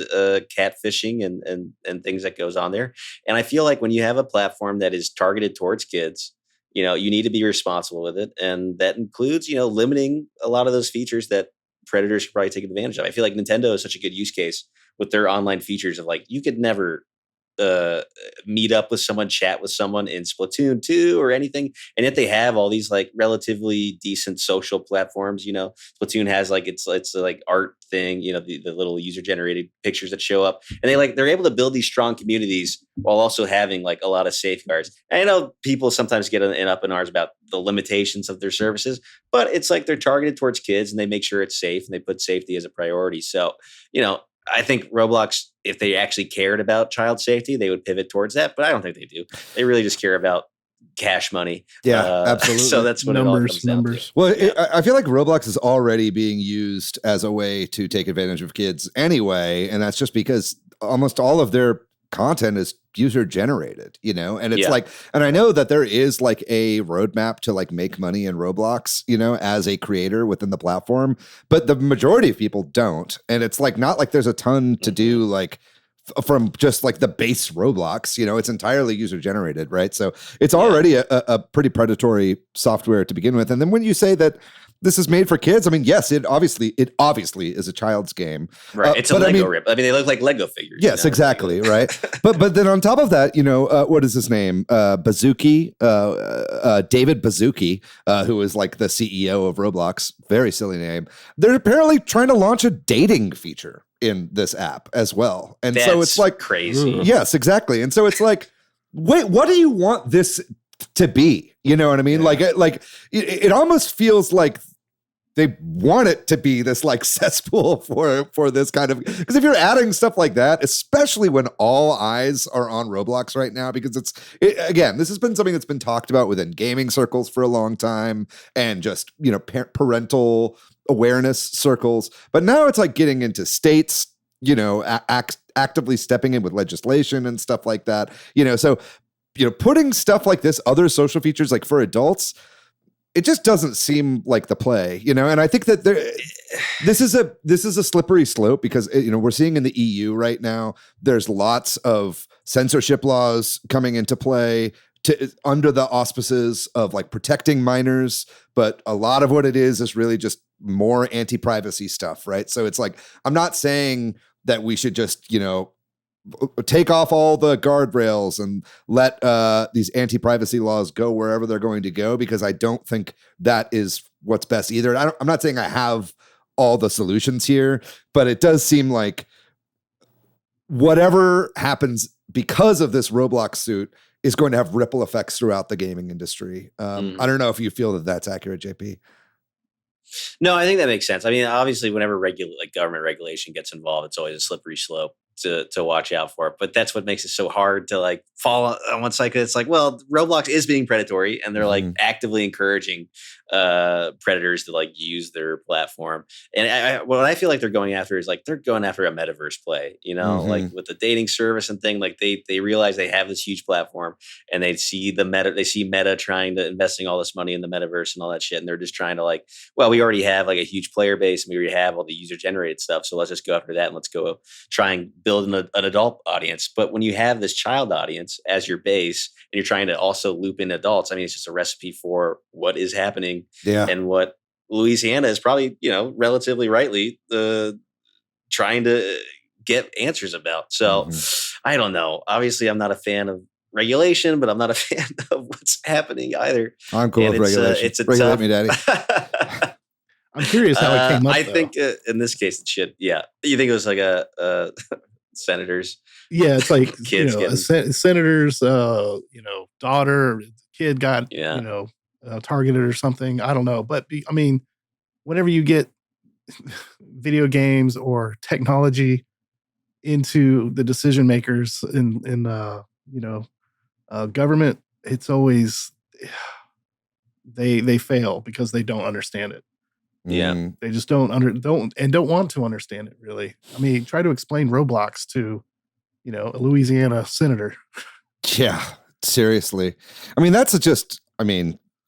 catfishing and things that goes on there. And I feel like when you have a platform that is targeted towards kids, you need to be responsible with it. And that includes, limiting a lot of those features that predators should probably take advantage of. I feel like Nintendo is such a good use case with their online features of like, you could never meet up with someone, chat with someone in Splatoon 2 or anything, and yet they have all these like relatively decent social platforms. Splatoon has like it's like art thing, the little user generated pictures that show up, and they're able to build these strong communities while also having like a lot of safeguards. And I know people sometimes get up in arms about the limitations of their services, but it's like they're targeted towards kids and they make sure it's safe and they put safety as a priority. So I think Roblox, if they actually cared about child safety, they would pivot towards that. But I don't think they do. They really just care about cash money. Yeah, absolutely. So that's what it all comes down to. Well, I feel like Roblox is already being used as a way to take advantage of kids anyway. And that's just because almost all of their content is user generated, and it's like, and I know that there is like a roadmap to like make money in Roblox, as a creator within the platform, but the majority of people don't. And it's like, not like there's a ton to do, like from just like the base Roblox, it's entirely user generated. Right. So it's already a pretty predatory software to begin with. And then when you say that this is made for kids, I mean, yes, it obviously is a child's game. Right. It's a Lego rip. I mean, they look like Lego figures. Yes, exactly. Right. But then on top of that, what is his name? Bazooki, David Bazooki, who is like the CEO of Roblox. Very silly name. They're apparently trying to launch a dating feature in this app as well. And so it's like crazy. Yes, exactly. And so it's like, wait, what do you want this to be? You know what I mean? Yeah. Like it almost feels like they want it to be this like cesspool for this kind of, because if you're adding stuff like that, especially when all eyes are on Roblox right now, because again, this has been something that's been talked about within gaming circles for a long time and just, parental awareness circles. But now it's like getting into states, actively stepping in with legislation and stuff like that, so putting stuff like this, other social features like for adults, it just doesn't seem like the play, and I think that this is a slippery slope because we're seeing in the EU right now, there's lots of censorship laws coming into play under the auspices of like protecting minors, but a lot of what it is really just more anti-privacy stuff, right? So it's like, I'm not saying that we should just, take off all the guardrails and let these anti-privacy laws go wherever they're going to go, because I don't think that is what's best either. I'm not saying I have all the solutions here, but it does seem like whatever happens because of this Roblox suit is going to have ripple effects throughout the gaming industry. I don't know if you feel that that's accurate, JP. No, I think that makes sense. I mean, obviously, whenever government regulation gets involved, it's always a slippery slope to watch out for. But that's what makes it so hard to like fall on one side. It's like, well, Roblox is being predatory, and they're like actively encouraging predators to like use their platform. And what I feel like they're going after is like they're going after a metaverse play. Like with the dating service and thing. Like they realize they have this huge platform, and they see Meta trying to investing all this money in the metaverse and all that shit, and they're just trying to like, well, we already have like a huge player base, and we already have all the user generated stuff, so let's just go after that and let's go try and build an adult audience. But when you have this child audience as your base, and you're trying to also loop in adults, I mean, it's just a recipe for what is happening. Yeah. And what Louisiana is probably, relatively rightly trying to get answers about. So I don't know. Obviously, I'm not a fan of regulation, but I'm not a fan of what's happening either. I'm cool with regulation. It's a regulate tough, me, daddy. I'm curious how it came up. I think in this case, it should. Yeah. You think it was like a senators? Yeah, it's like kids a senator's daughter, kid got targeted or something. I don't know, but I mean, whenever you get video games or technology into the decision makers in government, it's always they fail because they don't understand it. Yeah, they just don't want to understand it, really. I mean, try to explain Roblox to a Louisiana senator. Yeah, seriously. I mean, that's just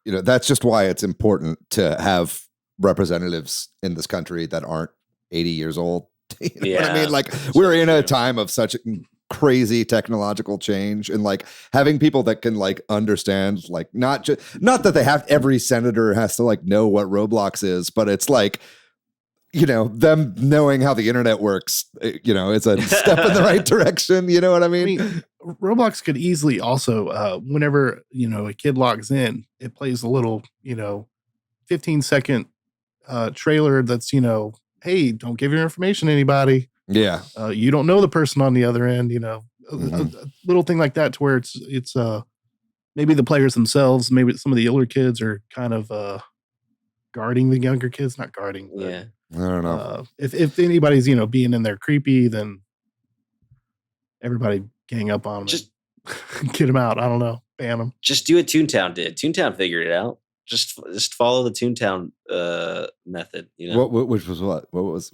why it's important to have representatives in this country that aren't 80 years old. What I mean? Like, we're in a time of such crazy technological change, and like having people that can like understand, like not that every senator has to like know what Roblox is, but it's like, them knowing how the internet works, it's a step in the right direction. You know what I mean? Roblox could easily also, whenever, a kid logs in, it plays a little, 15-second trailer that's, hey, don't give your information to anybody. Yeah. You don't know the person on the other end, a little thing like that, to where it's maybe the players themselves, maybe some of the older kids are kind of guarding the younger kids, not guarding. Yeah. I don't know. If anybody's, being in there creepy, then everybody gang up on them. Just get them out. I don't know. Ban them. Just do what Toontown did. Toontown figured it out. Just follow the Toontown method. Which was what? What was?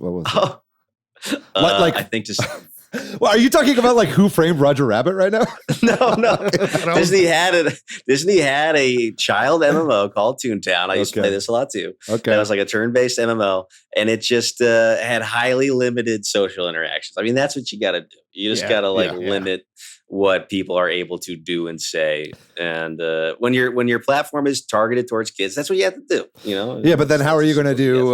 I think just. Well, are you talking about like Who Framed Roger Rabbit right now? No. Disney had a child MMO called Toontown. I used to play this a lot too. Okay, that was like a turn-based MMO, and it just had highly limited social interactions. I mean, that's what you got to do. You just got to limit what people are able to do and say. And when your platform is targeted towards kids, that's what you have to do. Yeah, but then how are you going to do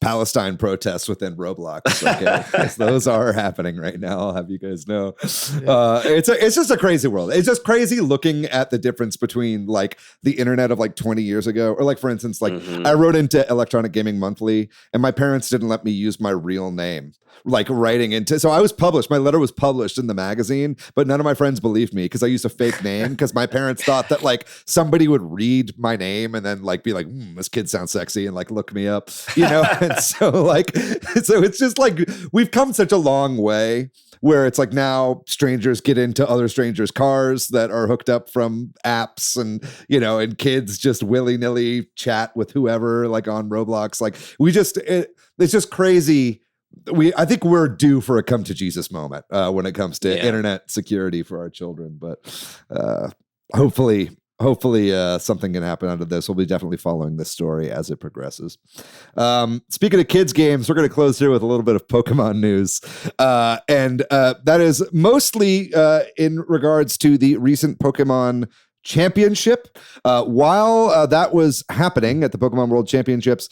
Palestine protests within Roblox? Okay, those are happening right now. I'll have you guys know. It's just a crazy world. It's just crazy looking at the difference between like the internet of like 20 years ago, or like, for instance, like I wrote into Electronic Gaming Monthly, and my parents didn't let me use my real name. Like writing into, so I was published. My letter was published in the magazine, but none of my friends believed me because I used a fake name, because my parents thought that like somebody would read my name and then like be like, this kid sounds sexy, and like look me up, and so it's just like we've come such a long way where it's like now strangers get into other strangers' cars that are hooked up from apps, and and kids just willy-nilly chat with whoever like on Roblox. Like it's just crazy I think we're due for a come to Jesus moment when it comes to internet security for our children. But hopefully something can happen out of this. We'll be definitely following this story as it progresses. Speaking of kids games, we're going to close here with a little bit of Pokemon news. And that is mostly in regards to the recent Pokemon Championship. While that was happening at the Pokemon World Championships,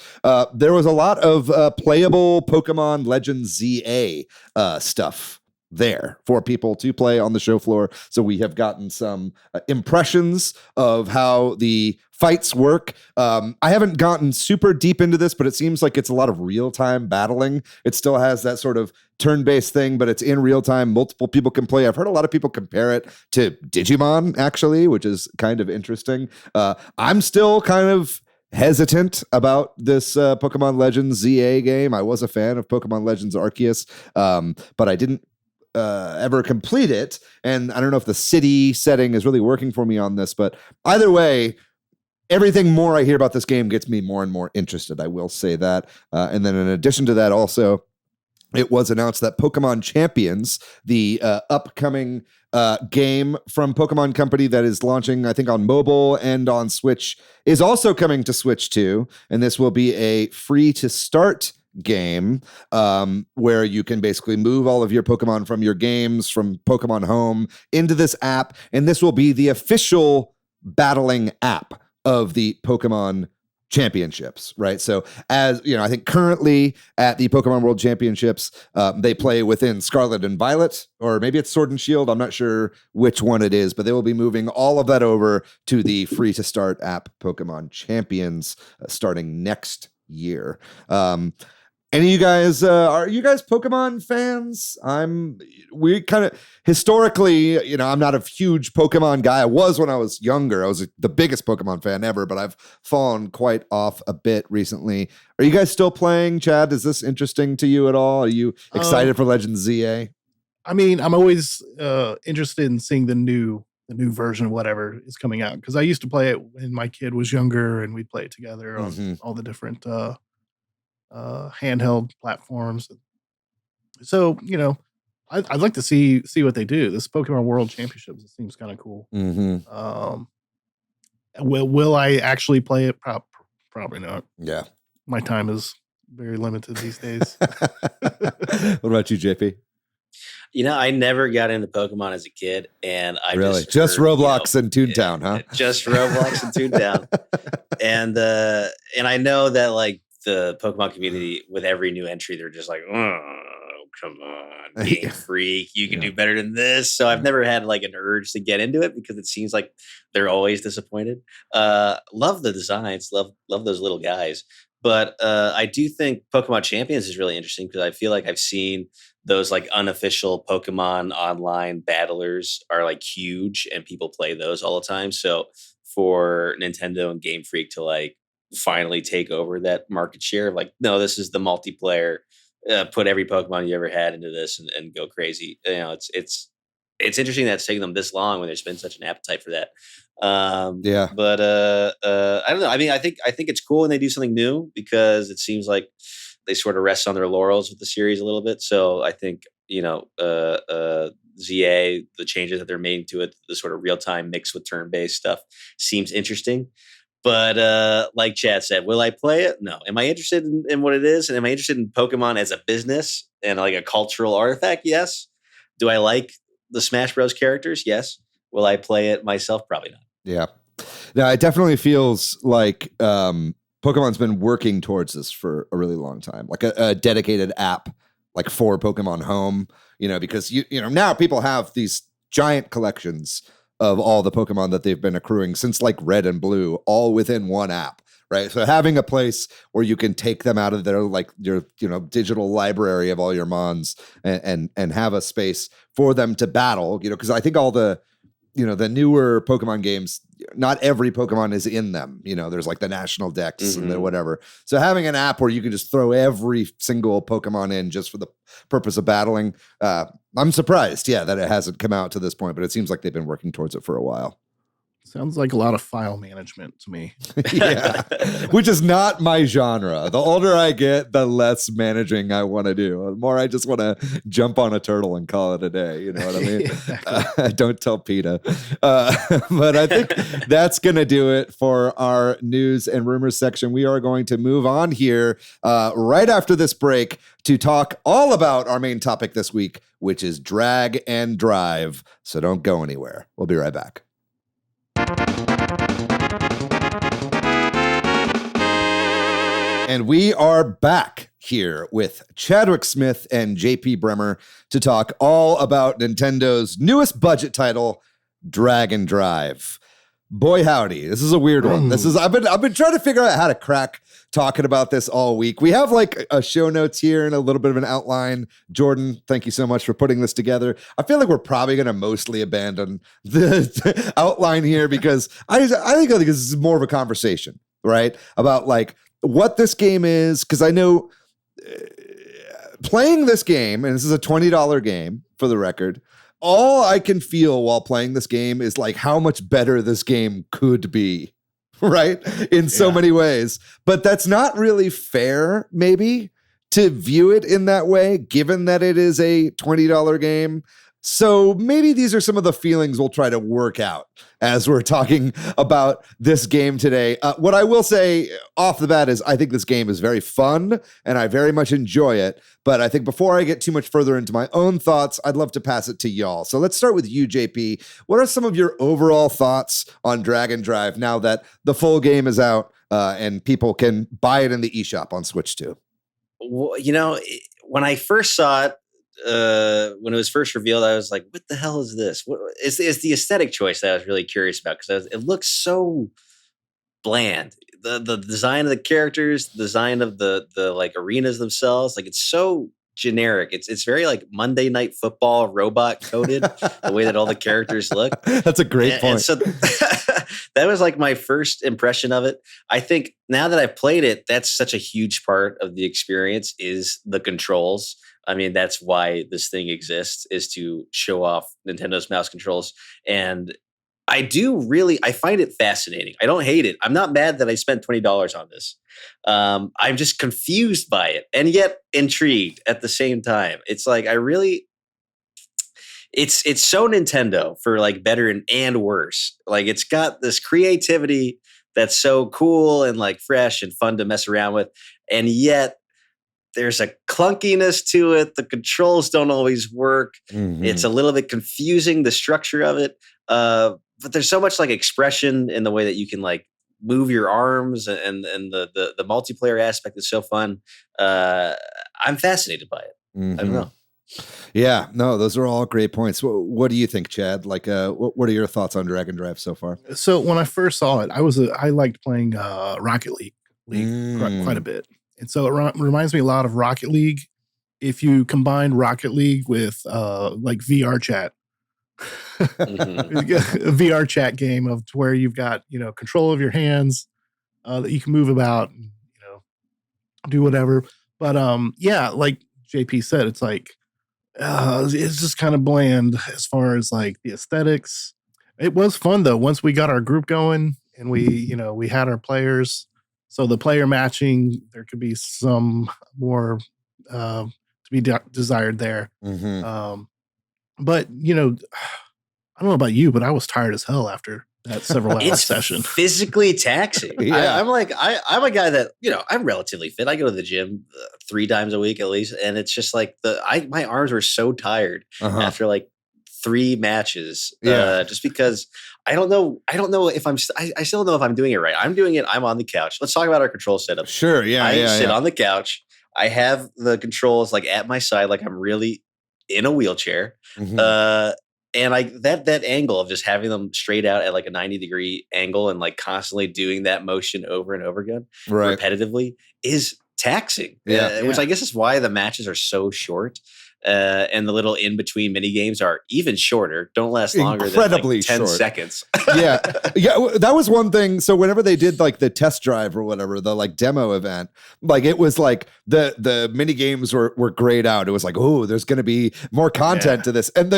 there was a lot of playable Pokemon Legends ZA stuff there for people to play on the show floor. So we have gotten some impressions of how the fights work. I haven't gotten super deep into this, but it seems like it's a lot of real-time battling. It still has that sort of turn-based thing, but it's in real time. Multiple people can play. I've heard a lot of people compare it to Digimon, actually, which is kind of interesting. I'm still kind of hesitant about this Pokemon Legends ZA game. I was a fan of Pokemon Legends Arceus, but I didn't ever complete it. And I don't know if the city setting is really working for me on this, but either way, everything more I hear about this game gets me more and more interested. I will say that. And then in addition to that, also, it was announced that Pokemon Champions, the upcoming game from Pokemon Company that is launching, I think, on mobile and on Switch, is also coming to Switch too. And this will be a free-to-start game where you can basically move all of your Pokemon from your games, from Pokemon Home, into this app. And this will be the official battling app of the Pokemon Championships, right? So as you know, I think currently at the Pokemon World Championships, they play within Scarlet and Violet, or maybe it's Sword and Shield. I'm not sure which one it is, but they will be moving all of that over to the free to start app Pokemon Champions starting next year. Any of you guys, are you guys Pokemon fans? We kind of, historically, you know, I'm not a huge Pokemon guy. I was when I was younger. I was the biggest Pokemon fan ever, but I've fallen quite off a bit recently. Are you guys still playing, Chad? Is this interesting to you at all? Are you excited for Legends ZA? I mean, I'm always interested in seeing the new version of whatever is coming out, because I used to play it when my kid was younger and we'd play it together on all the different handheld platforms. So, you know, I'd like to see what they do. This Pokemon World Championships, it seems kind of cool. Will I actually play it? Probably not. Yeah. My time is very limited these days. What about you, JP? You know, I never got into Pokemon as a kid, and I just Roblox and Toontown, huh? Just Roblox and Toontown, and I know that like the Pokemon community, with every new entry, they're just like, oh, come on, Game Freak, you can do better than this. So I've never had like an urge to get into it because it seems like they're always disappointed. Love the designs, love those little guys. But I do think Pokemon Champions is really interesting because I feel like I've seen those like unofficial Pokemon online battlers are like huge and people play those all the time. So for Nintendo and Game Freak to like finally take over that market share, like, no, this is the multiplayer, put every Pokemon you ever had into this and go crazy. You know, it's interesting that it's taking them this long when there's been such an appetite for that. But I don't know. I mean, I think it's cool when they do something new because it seems like they sort of rest on their laurels with the series a little bit. So I think, you know, ZA, the changes that they're making to it, the sort of real time mix with turn based stuff seems interesting. But like Chad said, will I play it? No. Am I interested in what it is? And am I interested in Pokemon as a business and like a cultural artifact? Yes. Do I like the Smash Bros. Characters? Yes. Will I play it myself? Probably not. Yeah. Now, it definitely feels like Pokemon's been working towards this for a really long time, like a dedicated app like for Pokemon Home, you know, because, you know, now people have these giant collections of all the Pokemon that they've been accruing since like Red and Blue, all within one app, right? So having a place where you can take them out of their like your, you know, digital library of all your mons and have a space for them to battle, you know, because I think all the, you know, the newer Pokemon games, not every Pokemon is in them. You know, there's like the national decks and then whatever. So having an app where you can just throw every single Pokemon in just for the purpose of battling, I'm surprised, that it hasn't come out to this point, but it seems like they've been working towards it for a while. Sounds like a lot of file management to me. Yeah, which is not my genre. The older I get, the less managing I want to do. The more I just want to jump on a turtle and call it a day. You know what I mean? Exactly. Don't tell PETA. But I think that's going to do it for our news and rumors section. We are going to move on here right after this break to talk all about our main topic this week, which is drag and drive. So don't go anywhere. We'll be right back. And we are back here with Chadwick Smith and JP Bremer to talk all about Nintendo's newest budget title, Drag and Drive. Boy, howdy. This is a weird one. I've been trying to figure out how to crack talking about this all week. We have like a show notes here and a little bit of an outline. Jordan, thank you so much for putting this together. I feel like we're probably going to mostly abandon the outline here because I think this is more of a conversation, right? About like what this game is. Because I know playing this game, and this is a $20 game for the record, all I can feel while playing this game is like how much better this game could be, right? In so many ways. But that's not really fair, maybe, to view it in that way, given that it is a $20 game. So maybe these are some of the feelings we'll try to work out as we're talking about this game today. What I will say off the bat is I think this game is very fun and I very much enjoy it. But I think before I get too much further into my own thoughts, I'd love to pass it to y'all. So let's start with you, JP. What are some of your overall thoughts on Drag and Drive now that the full game is out and people can buy it in the eShop on Switch too? Well, you know, when I first saw it, when it was first revealed, I was like, what the hell is this? It's the aesthetic choice that I was really curious about because it looks so bland. The design of the characters, the design of the like arenas themselves, like it's so generic. It's very like Monday Night Football robot coded, the way that all the characters look. That's a great point. And so that was like my first impression of it. I think now that I've played it, that's such a huge part of the experience is the controls. I mean, that's why this thing exists, is to show off Nintendo's mouse controls. And I find it fascinating. I don't hate it. I'm not mad that I spent $20 on this. I'm just confused by it and yet intrigued at the same time. It's like, it's so Nintendo for like better and worse. Like it's got this creativity that's so cool and like fresh and fun to mess around with. And yet, there's a clunkiness to it. The controls don't always work. Mm-hmm. It's a little bit confusing, the structure of it. But there's so much like expression in the way that you can like move your arms and the multiplayer aspect is so fun. I'm fascinated by it. Mm-hmm. I don't know. Yeah, no, those are all great points. What do you think, Chad? Like, what are your thoughts on Drag and Drive so far? So when I first saw it, I liked playing Rocket League quite a bit. And so it reminds me a lot of Rocket League. If you combine Rocket League with like VR chat, mm-hmm. a VR chat game of where you've got, control of your hands that you can move about, and, do whatever. But like JP said, it's like, it's just kind of bland as far as like the aesthetics. It was fun though. Once we got our group going and we had our players. So the player matching, there could be some more to be desired there. Mm-hmm. But, I don't know about you, but I was tired as hell after that several hour session. Physically taxing. Yeah. I'm a guy that, I'm relatively fit. I go to the gym 3 times a week at least. And it's just like my arms were so tired after like 3 matches. Just because I don't know if I still don't know if I'm doing it right. I'm doing it. I'm on the couch. Let's talk about our control setup. Sure. Yeah. I sit on the couch. I have the controls like at my side, like I'm really in a wheelchair. Mm-hmm. And that angle of just having them straight out at like a 90-degree angle and like constantly doing that motion over and over again repetitively is taxing. Which I guess is why the matches are so short. and the little in-between mini games are even shorter, don't last longer than like 10 seconds. Yeah. That was one thing. So whenever they did like the test drive or whatever, the like demo event, like it was like the mini games were grayed out. It was like, oh, there's going to be more content to this. And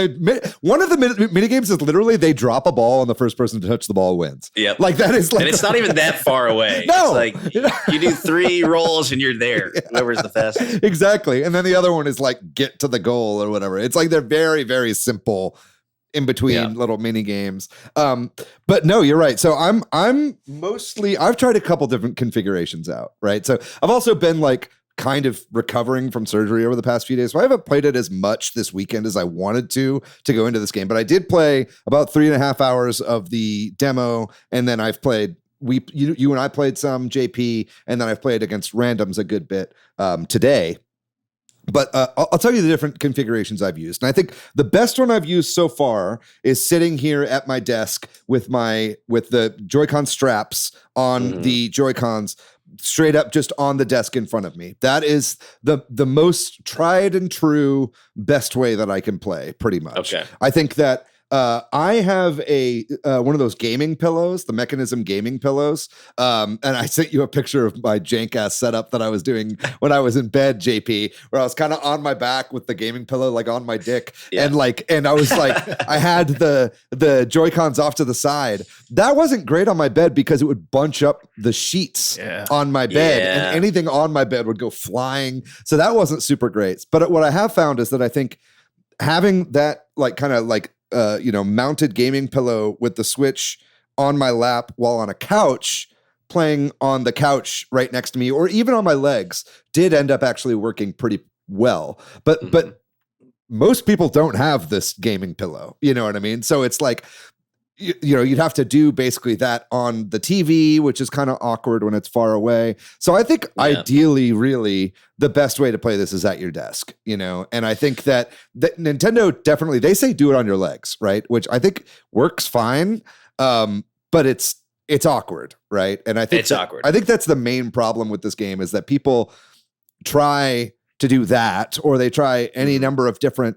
one of the mini games is literally they drop a ball and the first person to touch the ball wins. Yep. Like that is like, and it's not even that far away. No. It's like you do 3 rolls and you're there. Yeah. Whoever's the fastest. Exactly. And then the other one is like get to the goal or whatever. It's like they're very, very simple in between little mini games. But no, you're right. So I'm mostly, I've tried a couple different configurations out, right? So I've also been like kind of recovering from surgery over the past few days. So I haven't played it as much this weekend as I wanted to go into this game, but I did play about 3.5 hours of the demo. And then I've played, you and I played some, JP, and then I've played against randoms a good bit today. But I'll tell you the different configurations I've used. And I think the best one I've used so far is sitting here at my desk with the Joy-Con straps on the Joy-Cons straight up just on the desk in front of me. That is the most tried and true best way that I can play, pretty much. Okay. I think that I have one of those gaming pillows, the Mechanism gaming pillows. And I sent you a picture of my jank ass setup that I was doing when I was in bed, JP, where I was kind of on my back with the gaming pillow, like on my dick. Yeah. And I was like, I had the Joy-Cons off to the side. That wasn't great on my bed because it would bunch up the sheets on my bed and anything on my bed would go flying. So that wasn't super great. But what I have found is that I think having that like kind of like, mounted gaming pillow with the Switch on my lap while on a couch, playing on the couch right next to me, or even on my legs, did end up actually working pretty well. But most people don't have this gaming pillow. You know what I mean? So it's like, you'd have to do basically that on the TV, which is kind of awkward when it's far away. So I think ideally, really, the best way to play this is at your desk, and I think that Nintendo definitely, they say do it on your legs, right? Which I think works fine, but it's awkward, right? And I think it's awkward. I think that's the main problem with this game is that people try to do that, or they try any number of different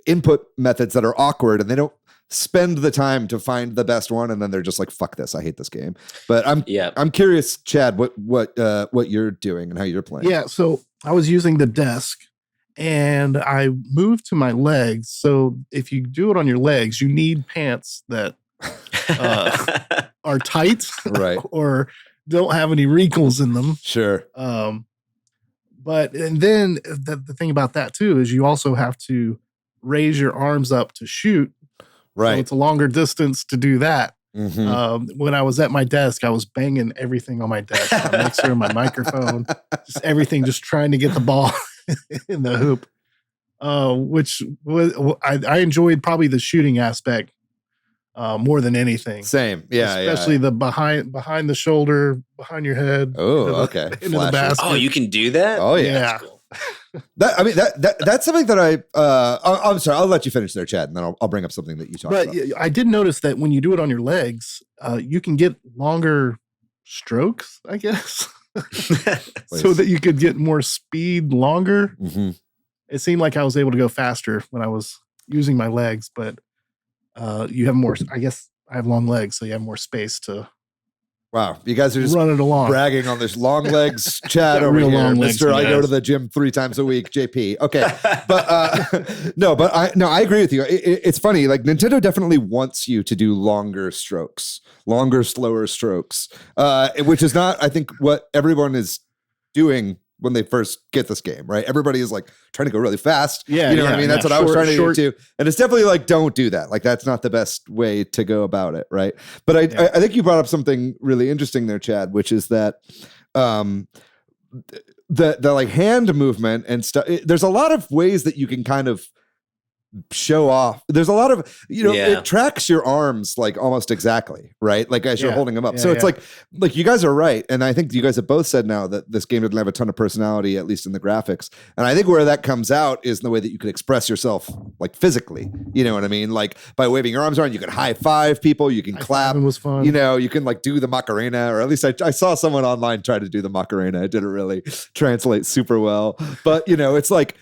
input methods that are awkward, and they don't spend the time to find the best one, and then they're just like, fuck this, I hate this game. But I'm curious, Chad, what you're doing and how you're playing. Yeah, so I was using the desk and I moved to my legs. So if you do it on your legs, you need pants that are tight, right, or don't have any wrinkles in them. Sure. But and then the thing about that too is you also have to raise your arms up to shoot. Right. So it's a longer distance to do that. Mm-hmm. When I was at my desk, I was banging everything on my desk, my mixer, my microphone, just everything, just trying to get the ball in the hoop, which was, I enjoyed probably the shooting aspect more than anything. Same. Yeah. Especially the behind the shoulder, behind your head. Oh, okay. Into the basket. Oh, you can do that? Oh, yeah. That's cool. That's something that I'm sorry, I'll let you finish there, Chad, and then I'll bring up something that you talked about. But I did notice that when you do it on your legs, you can get longer strokes, I guess, so that you could get more speed longer. Mm-hmm. It seemed like I was able to go faster when I was using my legs, but you have more, I guess I have long legs, so you have more space to. Wow, you guys are just run it along, bragging on this long legs Chad over here, Mr. I go to the gym 3 times a week, JP. Okay, but I agree with you. It's funny, like Nintendo definitely wants you to do longer strokes, slower strokes, which is not, I think, what everyone is doing when they first get this game, right? Everybody is like trying to go really fast. Yeah, you know what I mean? That's what I was trying to do too. And it's definitely like, don't do that. Like, that's not the best way to go about it, right? But I think you brought up something really interesting there, Chad, which is that the like hand movement and stuff. There's a lot of ways that you can kind of show off. There's a lot of, it tracks your arms like almost exactly, right? Like as you're holding them up. So it's like you guys are right. And I think you guys have both said now that this game doesn't have a ton of personality, at least in the graphics. And I think where that comes out is in the way that you can express yourself like physically, you know what I mean? Like by waving your arms around, you can high five people, you can clap. Was fun. You can like do the Macarena, or at least I saw someone online try to do the Macarena. It didn't really translate super well, but it's like,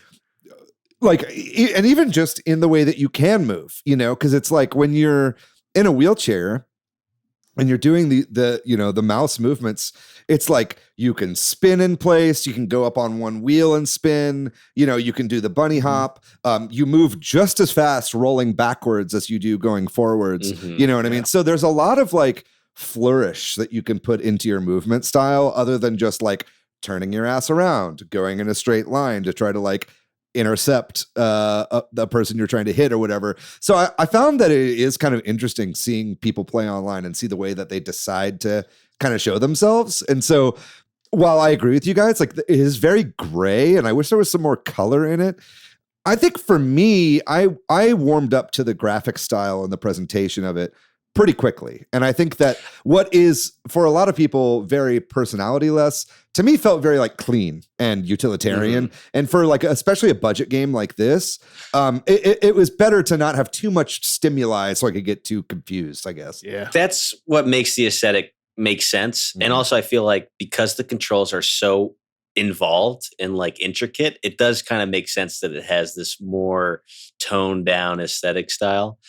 like, and even just in the way that you can move, because it's like when you're in a wheelchair and you're doing the mouse movements, it's like you can spin in place, you can go up on one wheel and spin, you can do the bunny hop. You move just as fast rolling backwards as you do going forwards. You know what I mean? So there's a lot of like flourish that you can put into your movement style other than just like turning your ass around, going in a straight line to try to like intercept the person you're trying to hit or whatever. So I found that it is kind of interesting seeing people play online and see the way that they decide to kind of show themselves. And so while I agree with you guys, like it is very gray and I wish there was some more color in it. I think for me, I warmed up to the graphic style and the presentation of it pretty quickly. And I think that what is for a lot of people very personality-less, to me felt very like clean and utilitarian. And for like especially a budget game like this, it was better to not have too much stimuli so I could get too confused, I guess. Yeah. That's what makes the aesthetic make sense. And also I feel like because the controls are so involved and like intricate, it does kind of make sense that it has this more toned down aesthetic style.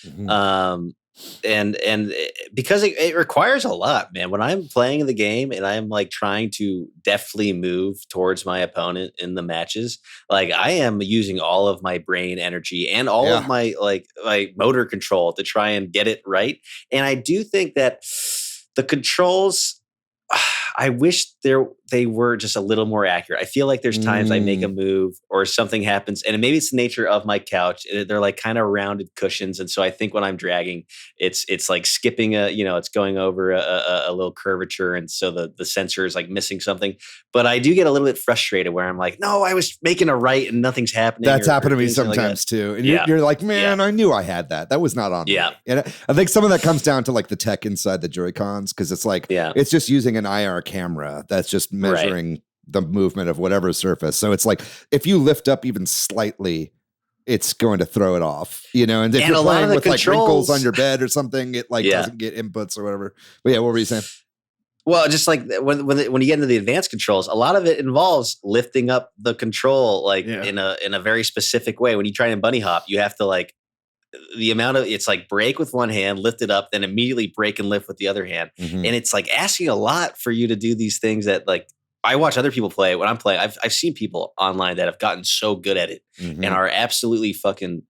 And because it requires a lot, man. When I'm playing the game and I'm like trying to deftly move towards my opponent in the matches, like I am using all of my brain energy and all of my motor control to try and get it right. And I do think that the controls, I wish they were just a little more accurate. I feel like there's times I make a move or something happens, and maybe it's the nature of my couch. They're like kind of rounded cushions, and so I think when I'm dragging, it's like skipping it's going over a little curvature, and so the sensor is like missing something. But I do get a little bit frustrated where I'm like, no, I was making a right and nothing's happening. That's happened to me sometimes too. And you're like, man, I knew I had that. That was not on me. And I think some of that comes down to like the tech inside the Joy-Cons, because it's like it's just using an IR camera that's just measuring the movement of whatever surface. So it's like if you lift up even slightly, it's going to throw it off, and if you're playing with like wrinkles on your bed or something, it like doesn't get inputs or whatever. But what were you saying? Well, just like when you get into the advanced controls, a lot of it involves lifting up the control like in a very specific way. When you try and bunny hop, you have to like the amount of it's like break with one hand, lift it up, then immediately break and lift with the other hand. And it's like asking a lot for you to do these things that like I watch other people play when I'm playing. I've seen people online that have gotten so good at it and are absolutely fucking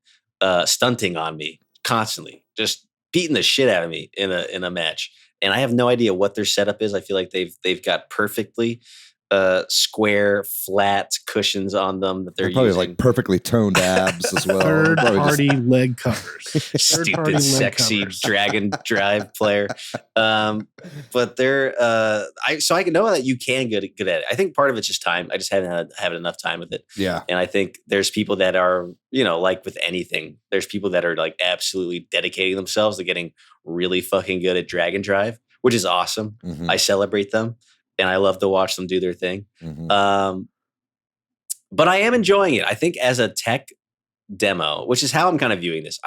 stunting on me constantly, just beating the shit out of me in a match. And I have no idea what their setup is. I feel like they've got perfectly square, flat cushions on them that they're probably using. Like perfectly toned abs as well. Third-party leg covers. Stupid, sexy Dragon Drive player. But they're so I can know that you can get good at it. I think part of it's just time. I just haven't had enough time with it. Yeah. And I think there's people that are, like with anything, there's people that are like absolutely dedicating themselves to getting really fucking good at Dragon Drive, which is awesome. I celebrate them. And I love to watch them do their thing. But I am enjoying it. I think as a tech demo, which is how I'm kind of viewing this.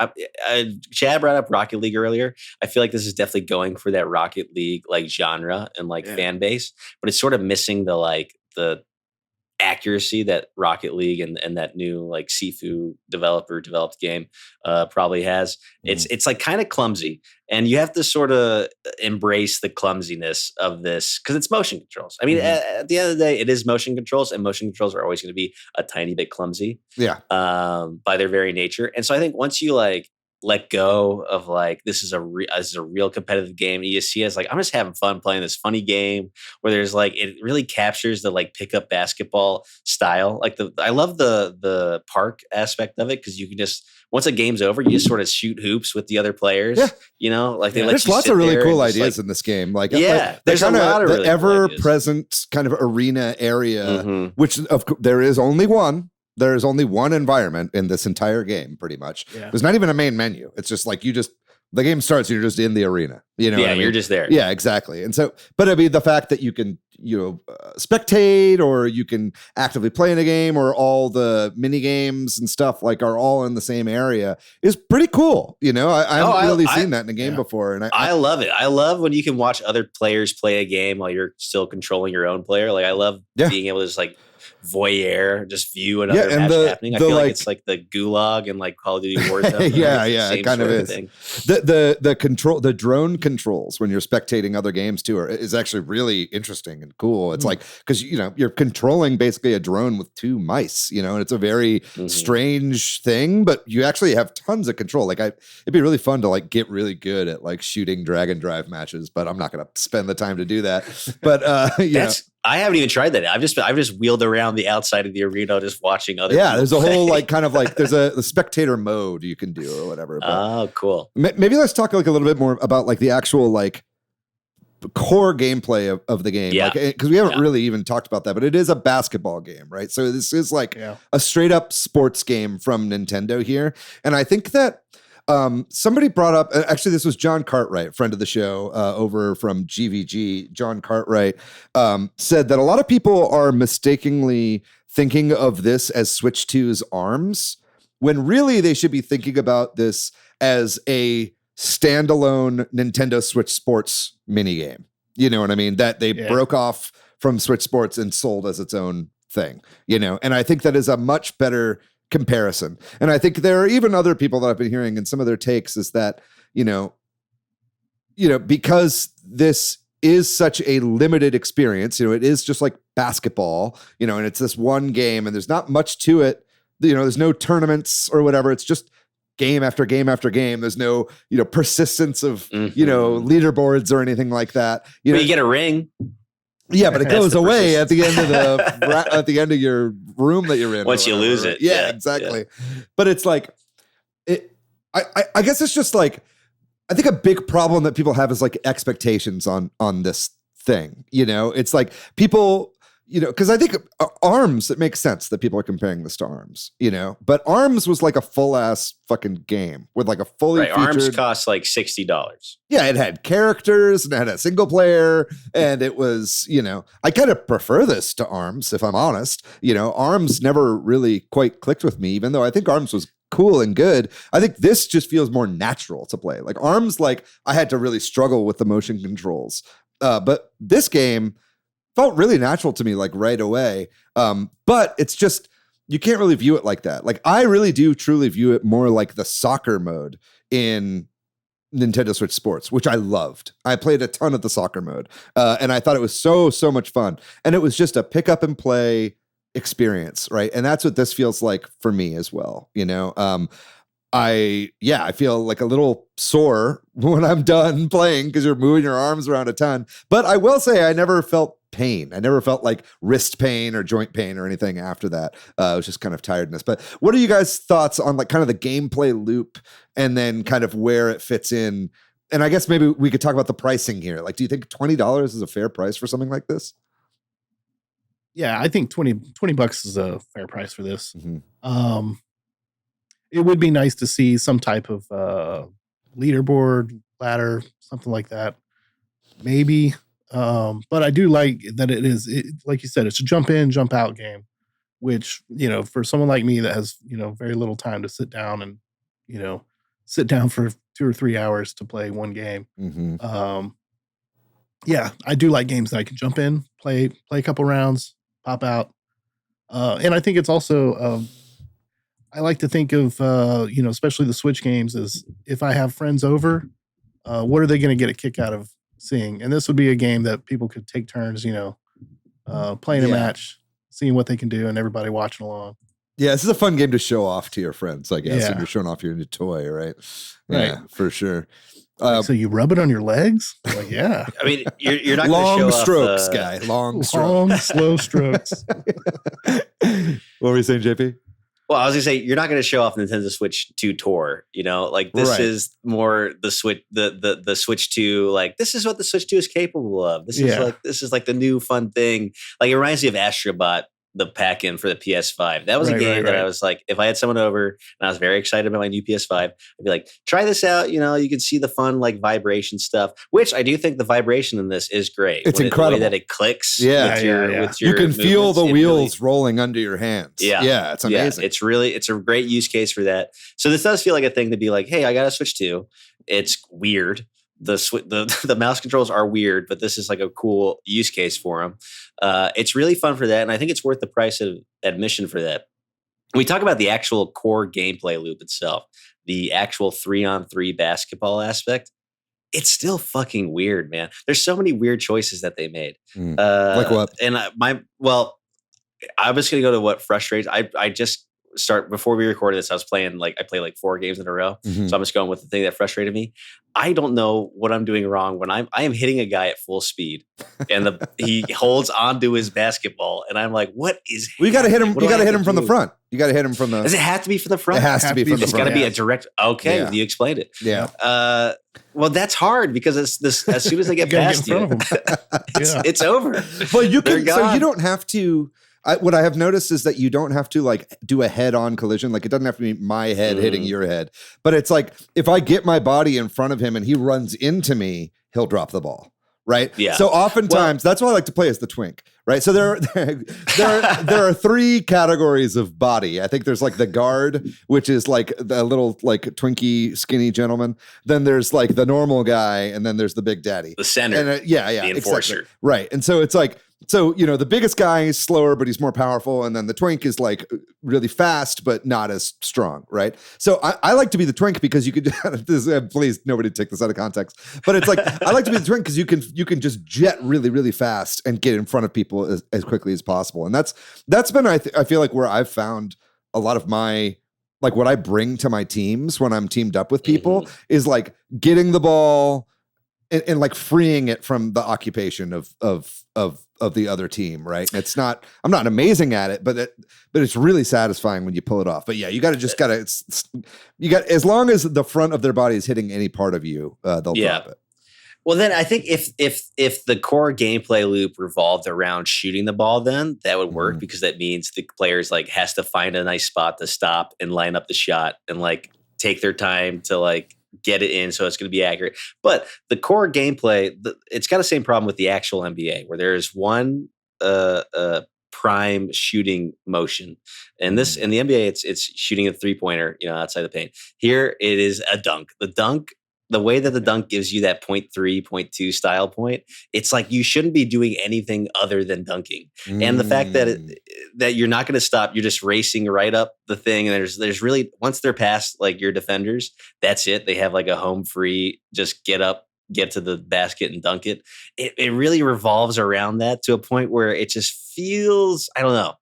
Chad brought up Rocket League earlier. I feel like this is definitely going for that Rocket League like genre and like fan base, but it's sort of missing the accuracy that Rocket League and that new like Sifu developed game probably has. It's like kind of clumsy, and you have to sort of embrace the clumsiness of this because it's motion controls. I mean, at the end of the day, it is motion controls, and motion controls are always going to be a tiny bit clumsy. By their very nature. And so I think once you like let go of like this is a real competitive game, and you see it as like I'm just having fun playing this funny game where there's like it really captures the like pickup basketball style. Like I love the park aspect of it because you can just once a game's over, you just sort of shoot hoops with the other players. Like they let there's you lots sit of really there cool and ideas in this game. Like there's a lot of really ever-present kind of arena area, which there is only one. There is only one environment in this entire game, pretty much. There's not even a main menu. It's just like the game starts, you're just in the arena. What I mean? You're just there. Yeah, exactly. And so, but I mean, the fact that you can, spectate or you can actively play in a game or all the mini games and stuff like are all in the same area is pretty cool. I haven't really seen that in a game before. And I love it. I love when you can watch other players play a game while you're still controlling your own player. Like I love being able to just like voyeur, just view another match happening. I feel like it's like the Gulag and like Call of Duty Warzone. Yeah, it kind of is. The drone controls when you're spectating other games too is actually really interesting and cool. It's like, because you're controlling basically a drone with two mice, and it's a very strange thing, but you actually have tons of control. Like it'd be really fun to like get really good at like shooting drag and drive matches, but I'm not going to spend the time to do that. But I haven't even tried that. I've just wheeled around the outside of the arena just watching other people there's a play. whole like kind of like there's the spectator mode you can do or whatever. Oh, cool. Maybe let's talk like a little bit more about like the actual like core gameplay of the game. Yeah. Because we haven't really even talked about that, but it is a basketball game, right? So this is like a straight up sports game from Nintendo here. And I think that somebody brought up, actually, this was John Cartwright, friend of the show, over from GVG. John Cartwright said that a lot of people are mistakenly thinking of this as Switch 2's ARMS, when really they should be thinking about this as a standalone Nintendo Switch Sports minigame. You know what I mean? That they broke off from Switch Sports and sold as its own thing, And I think that is a much better comparison. And I think there are even other people that I've been hearing in some of their takes is that, because this is such a limited experience, it is just like basketball, and it's this one game and there's not much to it. There's no tournaments or whatever. It's just game after game after game. There's no, persistence of, leaderboards or anything like that. You get a ring. Yeah, but it goes away at the end of at the end of your room that you're in. Once you lose it. Yeah, exactly. Yeah. But it's like I guess it's just like I think a big problem that people have is like expectations on this thing. It's like people, because I think ARMS, it makes sense that people are comparing this to ARMS, but ARMS was like a full ass fucking game with like a fully featured. ARMS cost like $60. Yeah, it had characters and it had a single player, and it was, I kind of prefer this to ARMS, if I'm honest. ARMS never really quite clicked with me, even though I think ARMS was cool and good. I think this just feels more natural to play. Like ARMS, like I had to really struggle with the motion controls, but this game felt really natural to me, like right away. But it's just, you can't really view it like that. Like I really do truly view it more like the soccer mode in Nintendo Switch Sports, which I loved. I played a ton of the soccer mode, and I thought it was so much fun. And it was just a pick up and play experience, right? And that's what this feels like for me as well. I feel like a little sore when I'm done playing because you're moving your arms around a ton. But I will say I never felt pain. I never felt like wrist pain or joint pain or anything after that. It was just kind of tiredness. But what are you guys' thoughts on like kind of the gameplay loop and then kind of where it fits in? And I guess maybe we could talk about the pricing here. Like, do you think $20 is a fair price for something like this? Yeah, I think 20 bucks is a fair price for this. Mm-hmm. It would be nice to see some type of leaderboard, ladder, something like that. Maybe. But I do like that it is, like you said, it's a jump in, jump out game, which, for someone like me that has, very little time to sit down and, sit down for 2 or 3 hours to play one game. Mm-hmm. I do like games that I can jump in, play a couple rounds, pop out. And I think it's also, I like to think of, especially the Switch games as if I have friends over, what are they going to get a kick out of seeing? And this would be a game that people could take turns, playing a match, seeing what they can do, and everybody watching along. Yeah, this is a fun game to show off to your friends, I guess. And you're showing off your new toy, right? Yeah, for sure. So you rub it on your legs? Like, yeah. I mean, you're not long going to show strokes, off, guy. Long slow strokes. What were you saying, JP? Well, I was gonna say you're not gonna show off Nintendo Switch 2 Tour, like this is more the Switch, the Switch 2. Like this is what the Switch 2 is capable of. This is like the new fun thing. Like it reminds me of Astrobot, the pack-in for the PS5. That was a game that I was like, if I had someone over and I was very excited about my new PS5, I'd be like, try this out. You can see the fun like vibration stuff, which I do think the vibration in this is great. It's incredible the way that it clicks. With your you can feel the wheels rolling under your hands. Yeah, it's amazing. It's a great use case for that. So this does feel like a thing to be like, hey, I got a Switch 2. It's weird, the mouse controls are weird, but this is like a cool use case for them. It's really fun for that, and I think it's worth the price of admission for that. We talk about the actual core gameplay loop itself, the actual 3-on-3 basketball aspect. It's still fucking weird, man. There's so many weird choices that they made. Like what? And I'm just gonna go to what frustrates. I just before we recorded this, I play like 4 games in a row. Mm-hmm. So I'm just going with the thing that frustrated me. I don't know what I'm doing wrong when I am hitting a guy at full speed and he holds onto his basketball and I'm like, what is you got to hit him? You got to hit him from the front. You got to hit him from the. Does it have to be from the front? It has to be from the It's front. got to be a direct. Okay, Yeah. you explained it. Yeah. Well, that's hard because as soon as they get past you, it's over. Well, you can. So you don't have to. What I have noticed is that you don't have to like do a head-on collision. Like it doesn't have to be my head hitting your head, but it's like if I get my body in front of him and he runs into me, he'll drop the ball. Right. Yeah. So oftentimes that's why I like to play as the twink. Right. So there are 3 categories of body. I think there's like the guard, which is like the little like twinky skinny gentleman. Then there's like the normal guy, and then there's the big daddy, the center. And the enforcer. Exactly. Right. And so it's like. So, the biggest guy is slower, but he's more powerful. And then the twink is like really fast, but not as strong, right? So I like to be the twink because you could, please, nobody take this out of context. But it's like, I like to be the twink because you can just jet really, really fast and get in front of people as quickly as possible. And that's been, I feel like where I've found a lot of my, like what I bring to my teams when I'm teamed up with people is like getting the ball and like freeing it from the occupation of the other team, right? And I'm not amazing at it, but it's really satisfying when you pull it off. But yeah, you got as long as the front of their body is hitting any part of you, they'll drop it. Well, then I think if the core gameplay loop revolved around shooting the ball, then that would work because that means the players like has to find a nice spot to stop and line up the shot and like take their time to like get it in, so it's going to be accurate. But the core gameplay, it's got the same problem with the actual NBA, where there's one prime shooting motion, and this in the NBA, it's shooting a 3-pointer, outside the paint. Here, it is a dunk. The way that the dunk gives you that 0.3, 0.2 style point, it's like you shouldn't be doing anything other than dunking. And the fact that that you're not going to stop, you're just racing right up the thing. And there's really, once they're past like your defenders, that's it. They have like a home free, just get up, get to the basket and dunk it. It really revolves around that to a point where it just feels, I don't know,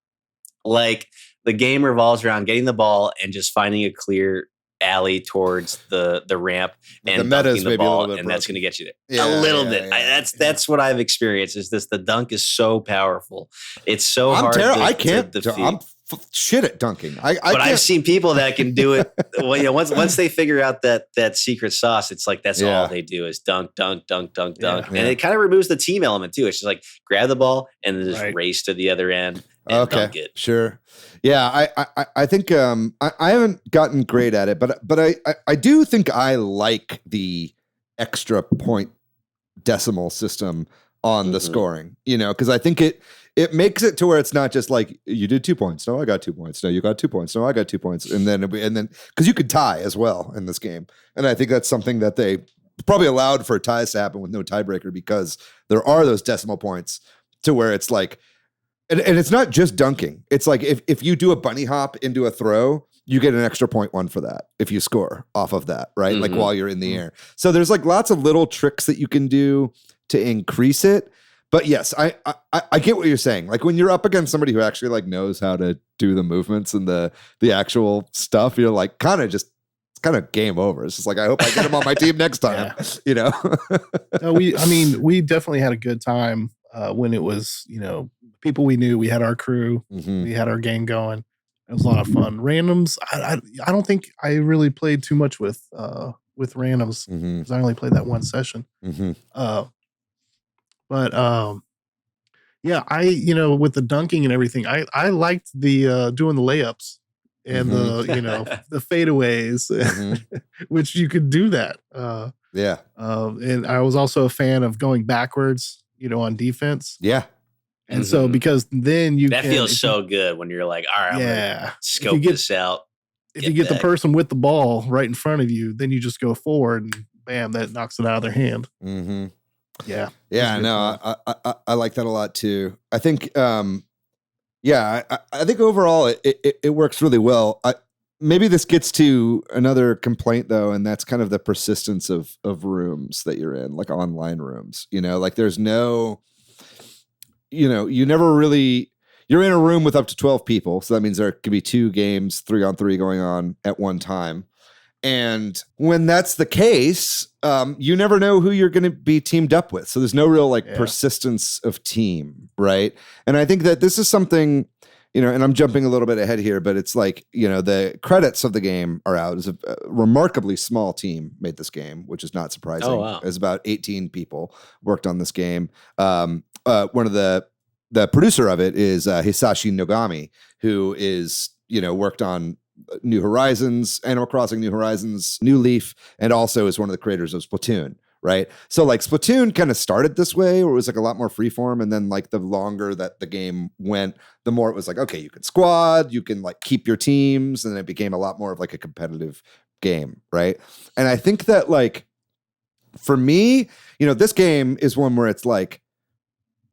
like the game revolves around getting the ball and just finding a clear alley towards the ramp and dunking the ball, and that's going to get you there a little bit. That's what I've experienced. Is the dunk is so powerful. It's so hard. I can't. I'm shit at dunking. But I've seen people that can do it. Well, once they figure out that secret sauce, it's like that's all they do is dunk, and it kind of removes the team element too. It's just like grab the ball and then just race to the other end. And dunk it. Sure. Yeah, I think I haven't gotten great at it, but I do think I like the extra point decimal system on the scoring, because I think it makes it to where it's not just like you did 2 points. No, I got 2 points. No, you got 2 points. No, I got 2 points. And then because you could tie as well in this game. And I think that's something that they probably allowed for ties to happen with no tiebreaker because there are those decimal points to where it's like, and it's not just dunking. It's like if you do a bunny hop into a throw, you get an extra 0.1 for that if you score off of that, right? Like while you're in the air. So there's like lots of little tricks that you can do to increase it. But yes, I get what you're saying. Like when you're up against somebody who actually like knows how to do the movements and the actual stuff, you're like it's kind of game over. It's just like, I hope I get him on my team next time, No, we definitely had a good time when it was, people we knew. We had our crew, we had our game going. It was a lot of fun. Randoms, I don't think I really played too much with randoms because I only played that one session. But with the dunking and everything, I liked the doing the layups and the fadeaways, which you could do that. And I was also a fan of going backwards, on defense. Yeah. And so because then that feels so good when you're like, all right, I'm gonna scope this out. If you get the person with the ball right in front of you, then you just go forward and bam, that knocks it out of their hand. Mm-hmm. Yeah. Yeah, no, I like that a lot too. I think, I think overall it works really well. Maybe this gets to another complaint though, and that's kind of the persistence of rooms that you're in, like online rooms. Like there's no, you never really. You're in a room with up to 12 people, so that means there could be 2 games, 3-on-3 going on at one time. And when that's the case, you never know who you're going to be teamed up with. So there's no real persistence of team, right? And I think that this is something, and I'm jumping a little bit ahead here, but it's like, the credits of the game are out. It's a remarkably small team made this game, which is not surprising. Oh, wow. It's about 18 people worked on this game. One of the producer of it is Hisashi Nogami, who is, worked on New Horizons, Animal Crossing New Horizons, New Leaf, and also is one of the creators of Splatoon, right? So like Splatoon kind of started this way, where it was like a lot more freeform, and then like the longer that the game went, the more it was like, okay, you can squad, you can like keep your teams, and it became a lot more of like a competitive game, right? And I think that like, for me, this game is one where it's like,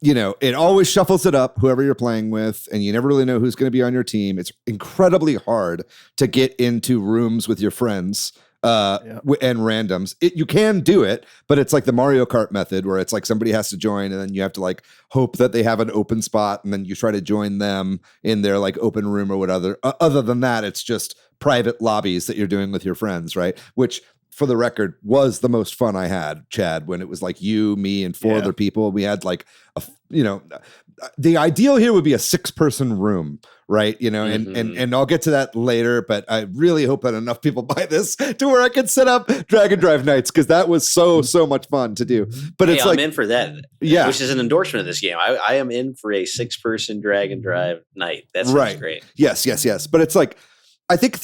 it always shuffles it up, whoever you're playing with, and you never really know who's going to be on your team. It's incredibly hard to get into rooms with your friends and randoms. You can do it, but it's like the Mario Kart method, where it's like somebody has to join, and then you have to like hope that they have an open spot, and then you try to join them in their like open room or whatever. Other than that, it's just private lobbies that you're doing with your friends, right? Which, for the record, was the most fun I had, Chad, when it was like you, me, and 4 other people. We had like the ideal here would be a 6-person room, right? And I'll get to that later, but I really hope that enough people buy this to where I can set up drag and drive nights, because that was so much fun to do. But it's I'm in for that. Yeah. Which is an endorsement of this game. I am in for a 6-person drag and drive night. That sounds great. Yes. But it's like, I think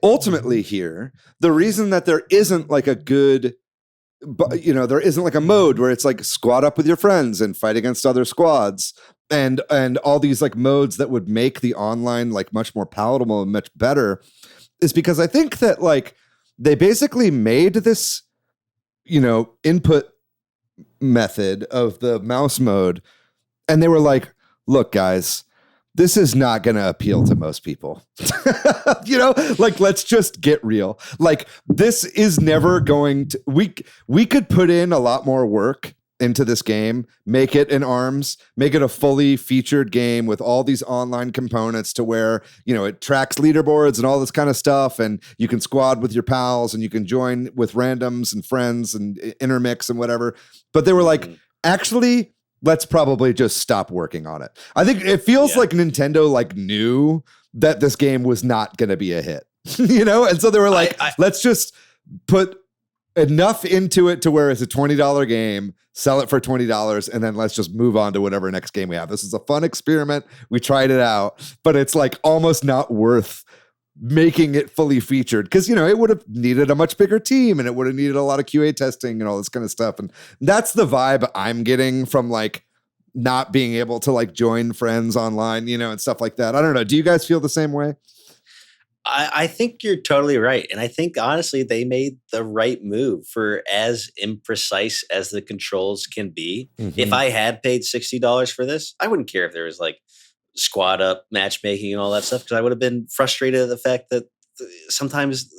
ultimately here, the reason that there isn't like a good, there isn't like a mode where it's like squad up with your friends and fight against other squads and all these like modes that would make the online like much more palatable and much better, is because I think that like they basically made this, input method of the mouse mode, and they were like, look, guys, this is not going to appeal to most people. Like, let's just get real. Like, this is never going to, we could put in a lot more work into this game, make it an ARMS, make it a fully featured game with all these online components to where, it tracks leaderboards and all this kind of stuff. And you can squad with your pals, and you can join with randoms and friends and intermix and whatever. But they were like, actually, let's probably just stop working on it. I think it feels like Nintendo like knew that this game was not going to be a hit, And so they were like, let's just put enough into it to where it's a $20 game, sell it for $20, and then let's just move on to whatever next game we have. This is a fun experiment. We tried it out, but it's like almost not worth making it fully featured, because it would have needed a much bigger team, and it would have needed a lot of QA testing and all this kind of stuff. And that's the vibe I'm getting from like not being able to like join friends online, and stuff like that. I don't know. Do you guys feel the same way? I think you're totally right. And I think honestly, they made the right move for as imprecise as the controls can be. Mm-hmm. If I had paid $60 for this, I wouldn't care if there was like squad up matchmaking and all that stuff, because I would have been frustrated at the fact that sometimes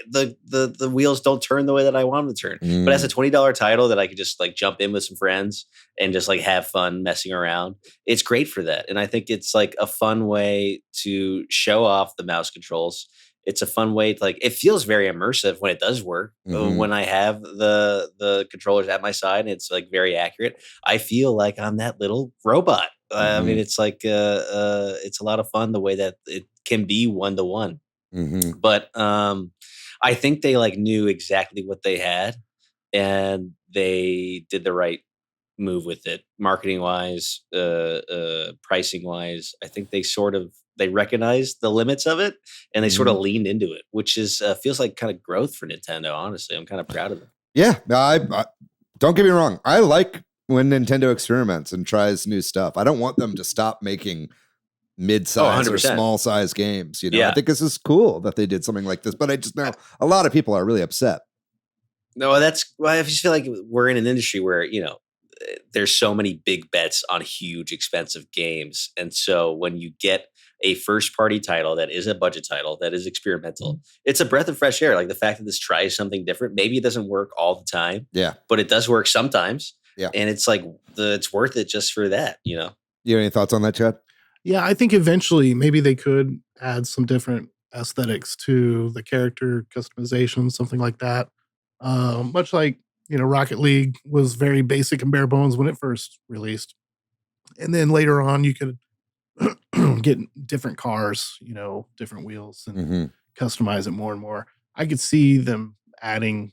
the wheels don't turn the way that I want them to turn. But as a $20 title that I could just like jump in with some friends and just like have fun messing around, it's great for that. And I think it's like a fun way to show off the mouse controls. It's a fun way to like, it feels very immersive when it does work. When I have the controllers at my side and it's like very accurate, I feel like I'm that little robot. I mean, it's like it's a lot of fun the way that it can be 1-to-1. But I think they like knew exactly what they had, and they did the right move with it, marketing wise, pricing wise. I think they recognized the limits of it, and they sort of leaned into it, which is feels like kind of growth for Nintendo. Honestly, I'm kind of proud of them. Yeah, I don't get me wrong. I like when Nintendo experiments and tries new stuff. I don't want them to stop making mid-size or small-size games. I think this is cool that they did something like this, but I just know a lot of people are really upset. No, that's why I just feel like we're in an industry where, there's so many big bets on huge, expensive games. And so when you get a first party title that is a budget title, that is experimental, it's a breath of fresh air. Like the fact that this tries something different, maybe it doesn't work all the time. Yeah. But it does work sometimes. Yeah. And it's like, it's worth it just for that, You have any thoughts on that, Chad? Yeah, I think eventually maybe they could add some different aesthetics to the character customization, something like that. Much like, Rocket League was very basic and bare bones when it first released. And then later on, you could get different cars, different wheels and customize it more and more. I could see them adding,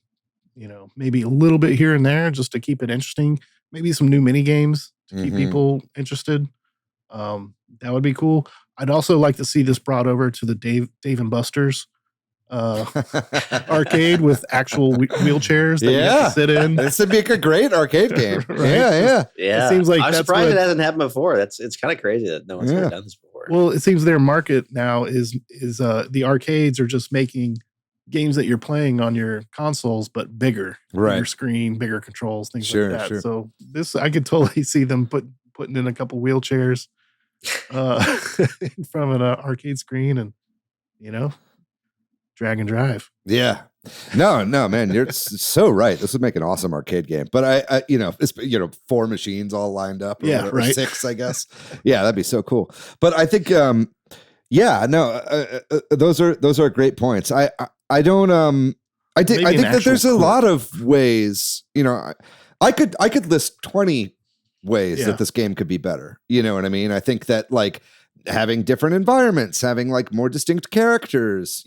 maybe a little bit here and there just to keep it interesting. Maybe some new mini games to keep people interested. That would be cool. I'd also like to see this brought over to the Dave and Buster's arcade with actual wheelchairs that you have to sit in. This would be a great arcade game. Right? Yeah. It seems like I'm surprised it hasn't happened before. It's kind of crazy that no one's ever done this before. Well, it seems their market now is the arcades are just making games that you're playing on your consoles, but bigger, bigger screen, bigger controls, things like that. Sure. So this, I could totally see them putting in a couple wheelchairs in front of an arcade screen and, drag and drive. Yeah. No, man, you're so right. This would make an awesome arcade game. But I it's 4 machines all lined up. Or whatever, 6, I guess. Yeah, that'd be so cool. But I think, those are great points. I think that there's a lot of ways. I could list 20 ways that this game could be better. You know what I mean? I think that having different environments, having more distinct characters,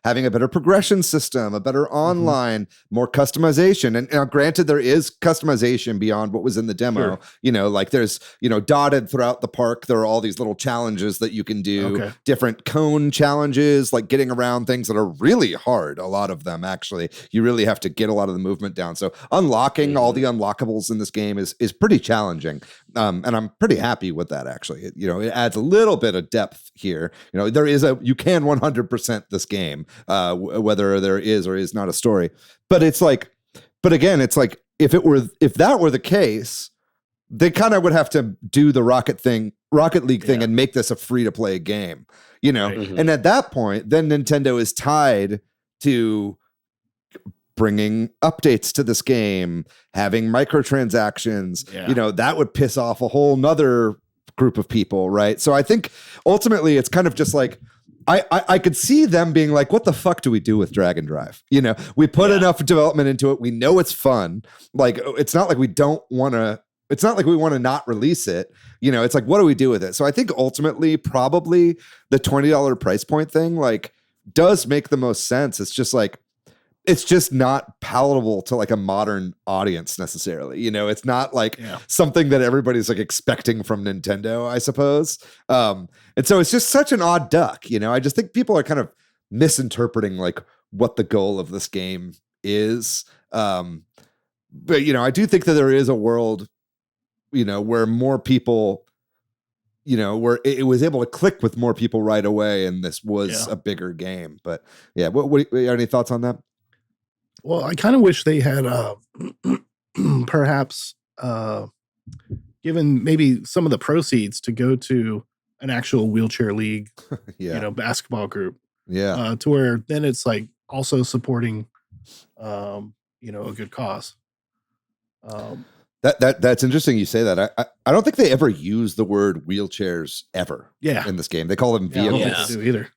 having a better progression system, a better online, more customization. And now granted, there is customization beyond what was in the demo, there's, dotted throughout the park. There are all these little challenges that you can do, different cone challenges, like getting around things that are really hard. A lot of them, actually, you really have to get a lot of the movement down. So unlocking all the unlockables in this game is pretty challenging. And I'm pretty happy with that, actually. It adds a little bit of depth here. You can 100% this game, whether there is or is not a story. But it's again, it's if that were the case, they kind of would have to do the Rocket League thing and make this a free to play game, And at that point, then Nintendo is tied to bringing updates to this game, having microtransactions, that would piss off a whole nother group of people, right? So I think ultimately it's kind of just I could see them being like, what the fuck do we do with Drag and Drive? We put enough development into it. We know it's fun. It's not like we want to not release it. It's what do we do with it? So I think ultimately probably the $20 price point thing does make the most sense. It's just not palatable to a modern audience necessarily. It's not something that everybody's expecting from Nintendo, I suppose. And so it's just such an odd duck. I just think people are kind of misinterpreting what the goal of this game is. But I do think that there is a world, where more people, where it was able to click with more people right away, and this was a bigger game. But yeah, what any thoughts on that? Well, I kind of wish they had perhaps given maybe some of the proceeds to go to an actual wheelchair league, basketball group. Yeah. To where then it's also supporting, a good cause. That's interesting you say that. I don't think they ever use the word wheelchairs ever in this game. They call them vehicles. I don't think they do either.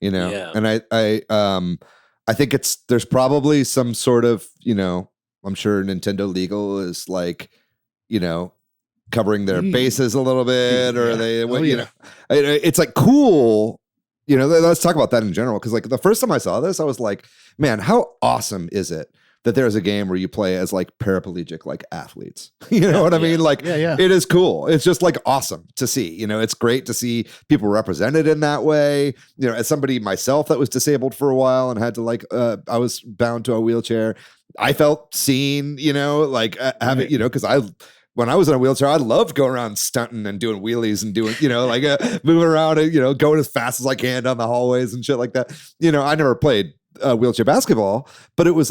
And I think there's probably some sort of, I'm sure Nintendo legal is covering their bases a little bit, or it's cool. Let's talk about that in general. Cause the first time I saw this, I was like, man, how awesome is it that there's a game where you play as paraplegic athletes? You know what I mean? It is cool. It's just awesome to see. It's great to see people represented in that way. As somebody myself that was disabled for a while and had to I was bound to a wheelchair, I felt seen. Having because when I was in a wheelchair, I loved going around stunting and doing wheelies and doing moving around and going as fast as I can down the hallways and shit like that. I never played wheelchair basketball, but it was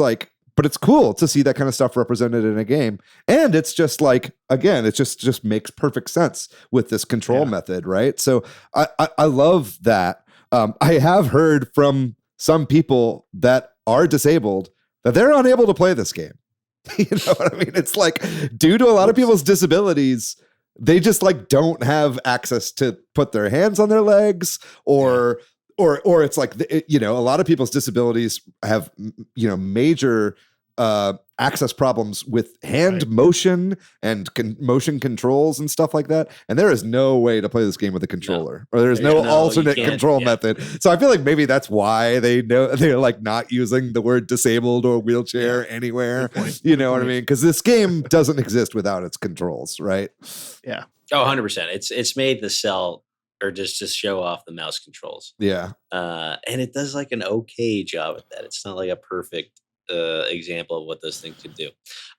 but it's cool to see that kind of stuff represented in a game. And it's just like, again, it just makes perfect sense with this control method, right? So I love that. I have heard from some people that are disabled that they're unable to play this game. You know what I mean? It's like, due to a lot of people's disabilities, they just like don't have access to put their hands on their legs, or it's like, you know, a lot of people's disabilities have, you know, major access problems with hand motion and motion controls and stuff like that. And there is no way to play this game with a controller, or there's no alternate control method. So I feel like maybe that's why they're like not using the word disabled or wheelchair anywhere. You know what I mean? Because this game doesn't exist without its controls, right? Yeah. Oh, 100%. It's made to sell or just show off the mouse controls. Yeah. And it does like an okay job at that. It's not like a perfect example of what those things can do.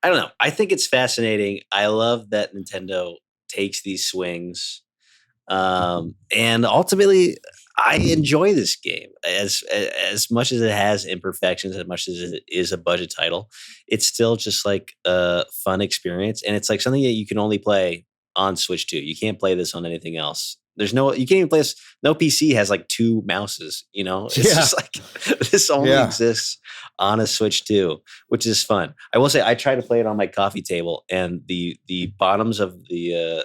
I don't know. I think it's fascinating. I love that Nintendo takes these swings. And ultimately, I enjoy this game as much as it has imperfections, as much as it is a budget title. It's still just like a fun experience. And it's like something that you can only play on Switch 2. You can't play this on anything else. You can't even play this. No PC has like 2 mouses, you know? It's just like, this only exists on a Switch 2, which is fun. I will say, I tried to play it on my coffee table, and the bottoms of the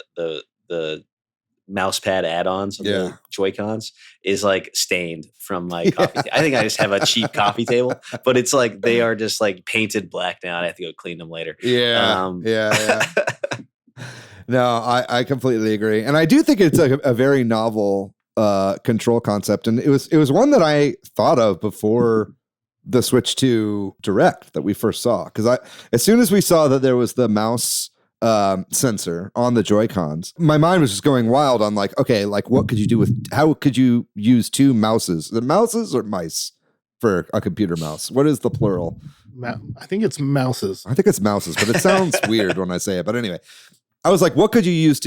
mouse pad add-ons of the Joy-Cons is like stained from my coffee table. I think I just have a cheap coffee table, but it's like, they are just like painted black now. I have to go clean them later. No, I completely agree. And I do think it's a very novel control concept. And it was one that I thought of before the Switch 2 Direct that we first saw. Because as soon as we saw that there was the mouse sensor on the Joy-Cons, my mind was just going wild on like, okay, like what could you do how could you use 2 mouses? The mouses or mice for a computer mouse? What is the plural? I think it's mouses. I think it's mouses, but it sounds weird when I say it. But anyway, I was like, what could you use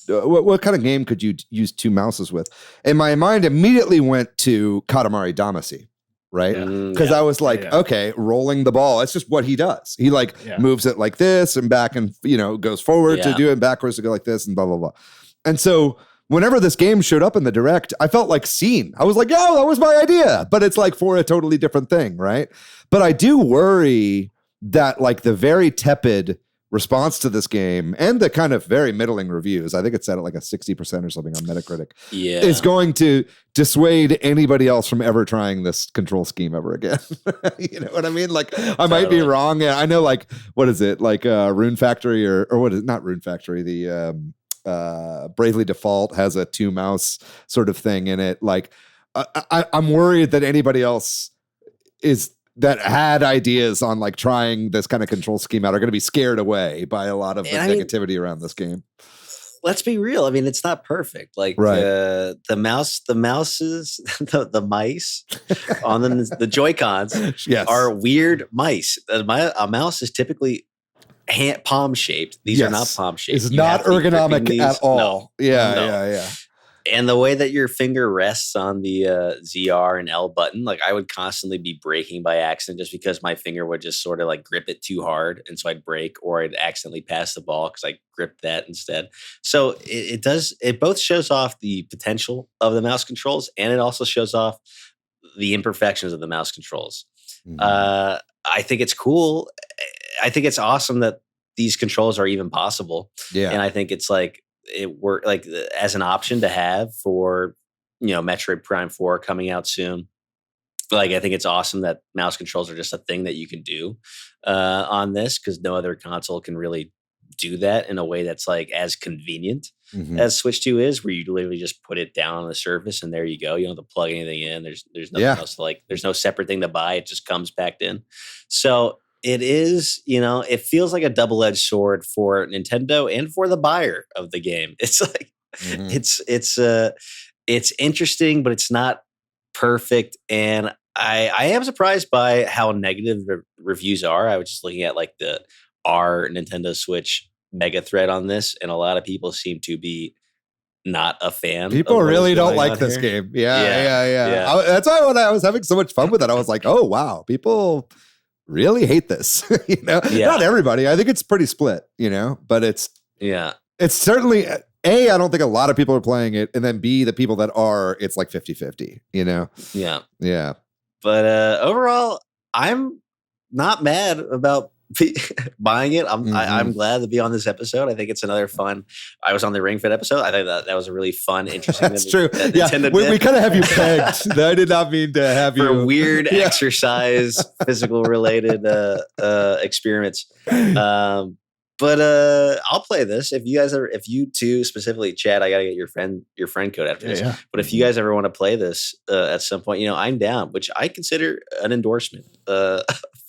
what kind of game could you use 2 mouses with? And my mind immediately went to Katamari Damacy, right? Because I was like, okay, rolling the ball. It's just what he does. He like moves it like this and back and, you know, goes forward to do it, backwards to go like this and blah, blah, blah. And so whenever this game showed up in the Direct, I felt like seen. I was like, yo, that was my idea. But it's like for a totally different thing, right? But I do worry that like the very tepid response to this game and the kind of very middling reviews, I think it's set at like a 60% or something on Metacritic, is going to dissuade anybody else from ever trying this control scheme ever again. You know what I mean? Like, I might be wrong. Yeah, I know, like, what is it? Like Rune Factory or what is it? Not Rune Factory. The Bravely Default has a 2 mouse sort of thing in it. Like, I'm worried that anybody else that had ideas on like trying this kind of control scheme out are going to be scared away by a lot of the negativity around this game. Let's be real. I mean, it's not perfect. Like the mouses, the mice on the Joy-Cons are weird mice. A mouse is typically palm shaped. These are not palm shaped. It's not ergonomic at all. No. Yeah. And the way that your finger rests on the ZR and L button, like I would constantly be breaking by accident just because my finger would just sort of like grip it too hard. And so I'd break, or I'd accidentally pass the ball because I gripped that instead. So it both shows off the potential of the mouse controls, and it also shows off the imperfections of the mouse controls. I think it's cool. I think it's awesome that these controls are even possible. Yeah. And I think it's like, it worked like as an option to have for, you know, Metroid Prime 4 coming out soon. Like, I think it's awesome that mouse controls are just a thing that you can do on this, because no other console can really do that in a way that's like as convenient as Switch 2 is, where you literally just put it down on the surface and there you go. You don't have to plug anything in. There's nothing else to like, there's no separate thing to buy. It just comes packed in. So it is, you know, it feels like a double-edged sword for Nintendo and for the buyer of the game. It's like, it's interesting, but it's not perfect. And I am surprised by how negative reviews are. I was just looking at like the Nintendo Switch mega thread on this, and a lot of people seem to be not a fan. People really don't like this game. Yeah. That's why when I was having so much fun with it, I was like, oh wow, people really hate this. Not everybody. I think it's pretty split, but it's certainly A, I don't think a lot of people are playing it. And then B, the people that are, it's like 50-50, Yeah. Yeah. But overall, I'm not mad about buying it. I'm glad to be on this episode. I think it's another fun. I was on the Ring Fit episode. I think that was a really fun, interesting. That's true. We kind of have you pegged. I did not mean to have you for weird exercise, physical related experiments. But I'll play this if you two specifically, Chad. I gotta get your friend code after this. Yeah. But if you guys ever want to play this at some point, I'm down. Which I consider an endorsement.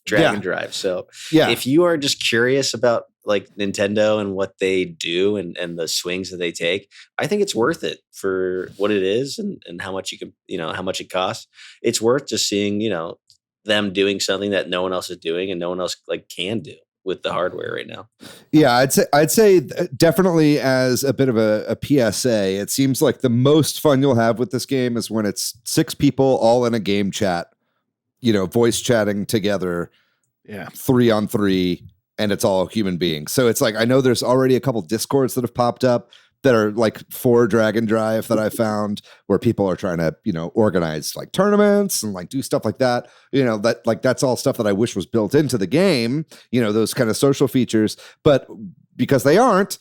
Drag Drive. So if you are just curious about like Nintendo and what they do and the swings that they take, I think it's worth it for what it is and how much you can, how much it costs. It's worth just seeing, them doing something that no one else is doing and no one else like can do with the hardware right now. Yeah, I'd say definitely as a bit of a PSA, it seems like the most fun you'll have with this game is when it's 6 people all in a game chat, voice chatting together, 3-on-3, and it's all human beings. So it's like, I know there's already a couple Discords that have popped up that are like for Drag and Drive that I found where people are trying to, organize like tournaments and like do stuff like that. That like, that's all stuff that I wish was built into the game, those kind of social features, but because they aren't,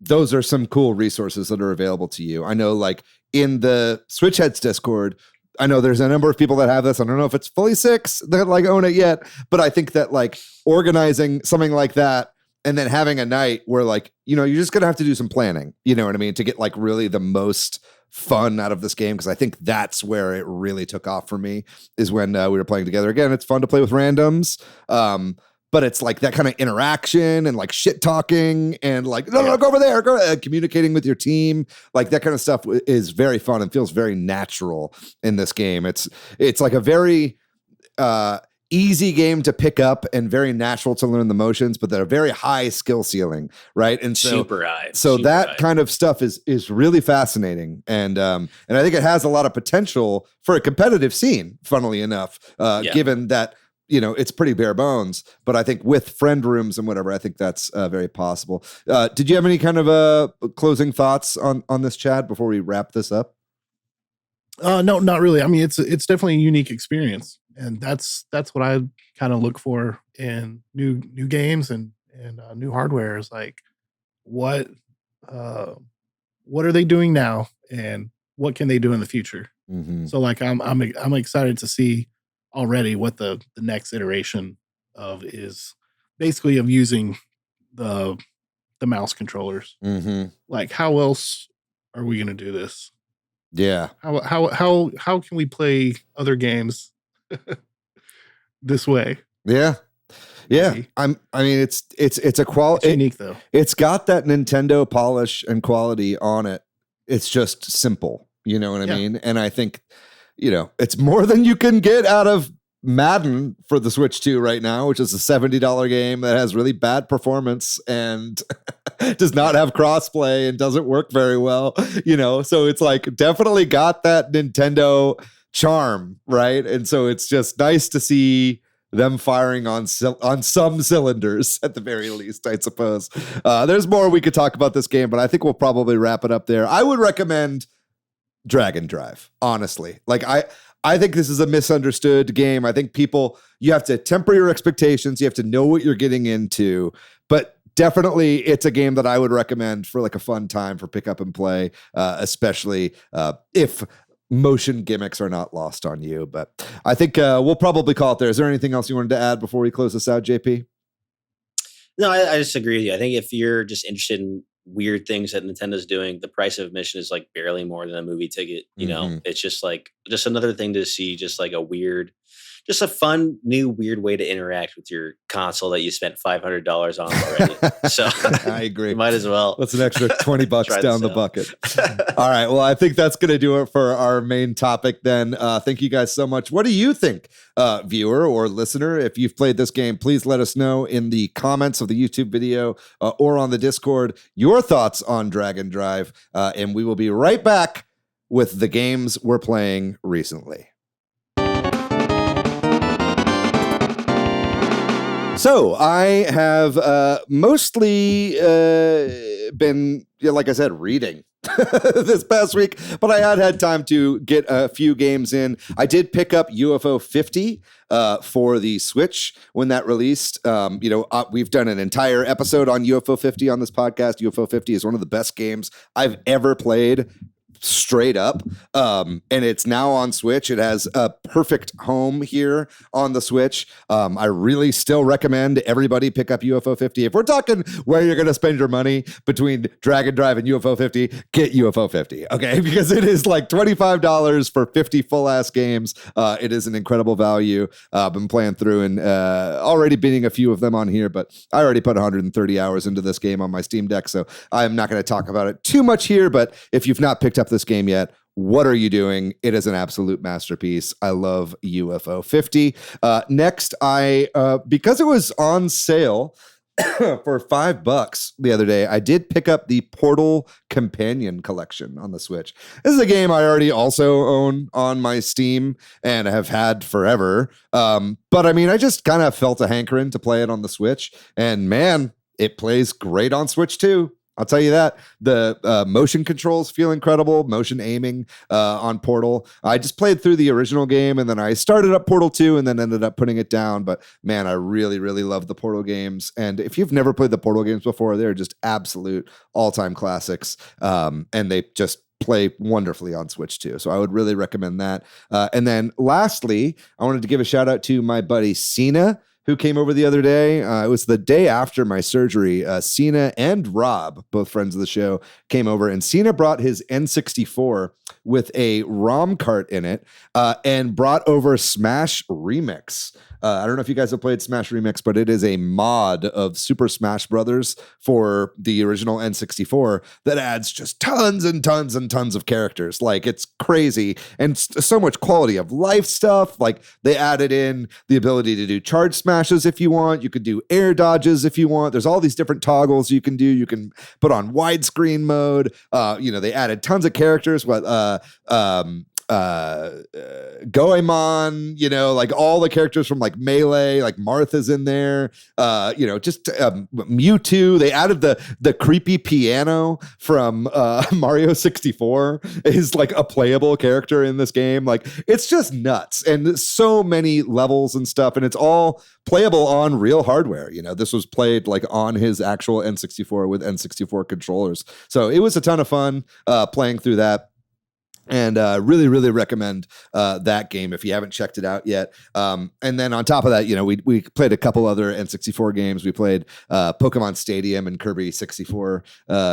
those are some cool resources that are available to you. I know like in the Switch Headz Discord, I know there's a number of people that have this. I don't know if it's fully 6 that like own it yet, but I think that like organizing something like that and then having a night where like, you're just going to have to do some planning, you know what I mean? To get like really the most fun out of this game. Cause I think that's where it really took off for me is when we were playing together. Again, it's fun to play with randoms. But it's like that kind of interaction and like shit talking and like, no, go over there, communicating with your team. Like that kind of stuff is very fun and feels very natural in this game. It's like a very easy game to pick up and very natural to learn the motions, but they're a very high skill ceiling, right? And so super high. So that kind of stuff is really fascinating. And I think it has a lot of potential for a competitive scene, funnily enough, given that it's pretty bare bones, but I think with friend rooms and whatever, I think that's very possible. Did you have any kind of closing thoughts on this, Chad, before we wrap this up? No, not really. I mean, it's definitely a unique experience, and that's what I kind of look for in new games and new hardware. Is like what are they doing now, and what can they do in the future? Mm-hmm. So like I'm excited to see already what the next iteration of is basically of using the mouse controllers. Mm-hmm. Like how else are we going to do this? Yeah. How can we play other games this way? Yeah. Yeah. I mean it's a quality. It's unique though. It's got that Nintendo polish and quality on it. It's just simple. You know what I mean? And I think it's more than you can get out of Madden for the Switch 2 right now, which is a $70 game that has really bad performance and does not have crossplay and doesn't work very well, so it's like definitely got that Nintendo charm, right? And so it's just nice to see them firing on some cylinders at the very least, I suppose. There's more we could talk about this game, but I think we'll probably wrap it up there. I would recommend Drag and Drive, honestly. Like I think this is a misunderstood game. I think you have to temper your expectations. You have to know what you're getting into, but definitely it's a game that I would recommend for like a fun time for pick up and play, especially if motion gimmicks are not lost on you. But I think we'll probably call it there. Is there anything else you wanted to add before we close this out, JP? No, I just agree with you. I think if you're just interested in weird things that Nintendo's doing, the price of admission is like barely more than a movie ticket. It's just like another thing to see, just like just a fun new weird way to interact with your console that you spent $500 on already. So I agree. You might as well. That's an extra $20 down the bucket. All right. Well, I think that's going to do it for our main topic then. Thank you guys so much. What do you think, viewer or listener? If you've played this game, please let us know in the comments of the YouTube video or on the Discord your thoughts on Drag and Drive. And we will be right back with the games we're playing recently. So I have mostly been, like I said, reading this past week, but I had time to get a few games in. I did pick up UFO 50 for the Switch when that released. We've done an entire episode on UFO 50 on this podcast. UFO 50 is one of the best games I've ever played. Straight up. And it's now on Switch. It has a perfect home here on the Switch. I really still recommend everybody pick up UFO 50. If we're talking where you're going to spend your money between Drag and Drive and UFO 50, get UFO 50, okay? Because it is like $25 for 50 full-ass games. It is an incredible value. I've been playing through and already beating a few of them on here, but I already put 130 hours into this game on my Steam Deck, so I'm not going to talk about it too much here, but if you've not picked up this game yet, what are you doing? It is an absolute masterpiece. I love UFO 50. Next, because it was on sale for $5 the other day, I did pick up the Portal Companion Collection on the Switch. This is a game I already also own on my Steam and have had forever. But I mean, I just kind of felt a hankering to play it on the Switch, and man, it plays great on Switch too. I'll tell you that. The motion controls feel incredible. Motion aiming on Portal. I just played through the original game, and then I started up Portal 2 and then ended up putting it down. But man, I really, really love the Portal games. And if you've never played the Portal games before, they're just absolute all-time classics. And they just play wonderfully on Switch too. So I would really recommend that. And then lastly, I wanted to give a shout out to my buddy Cena, who came over the other day. It was the day after my surgery. Cena and Rob, both friends of the show, came over, and Cena brought his N64 with a ROM cart in it and brought over Smash Remix. I don't know if you guys have played Smash Remix, but it is a mod of Super Smash Brothers for the original N64 that adds just tons and tons and tons of characters. Like, it's crazy. And so much quality of life stuff. Like, they added in the ability to do charge smashes if you want. You could do air dodges if you want. There's all these different toggles you can do. You can put on widescreen mode. They added tons of characters. Goemon, like all the characters from like Melee, like Martha's in there, Mewtwo. They added the creepy piano from Mario 64 is like a playable character in this game. Like, it's just nuts, and so many levels and stuff, and it's all playable on real hardware. This was played like on his actual N64 with N64 controllers. So it was a ton of fun playing through that. And really, really recommend that game if you haven't checked it out yet. And then on top of that, we played a couple other N64 games. We played Pokemon Stadium and Kirby 64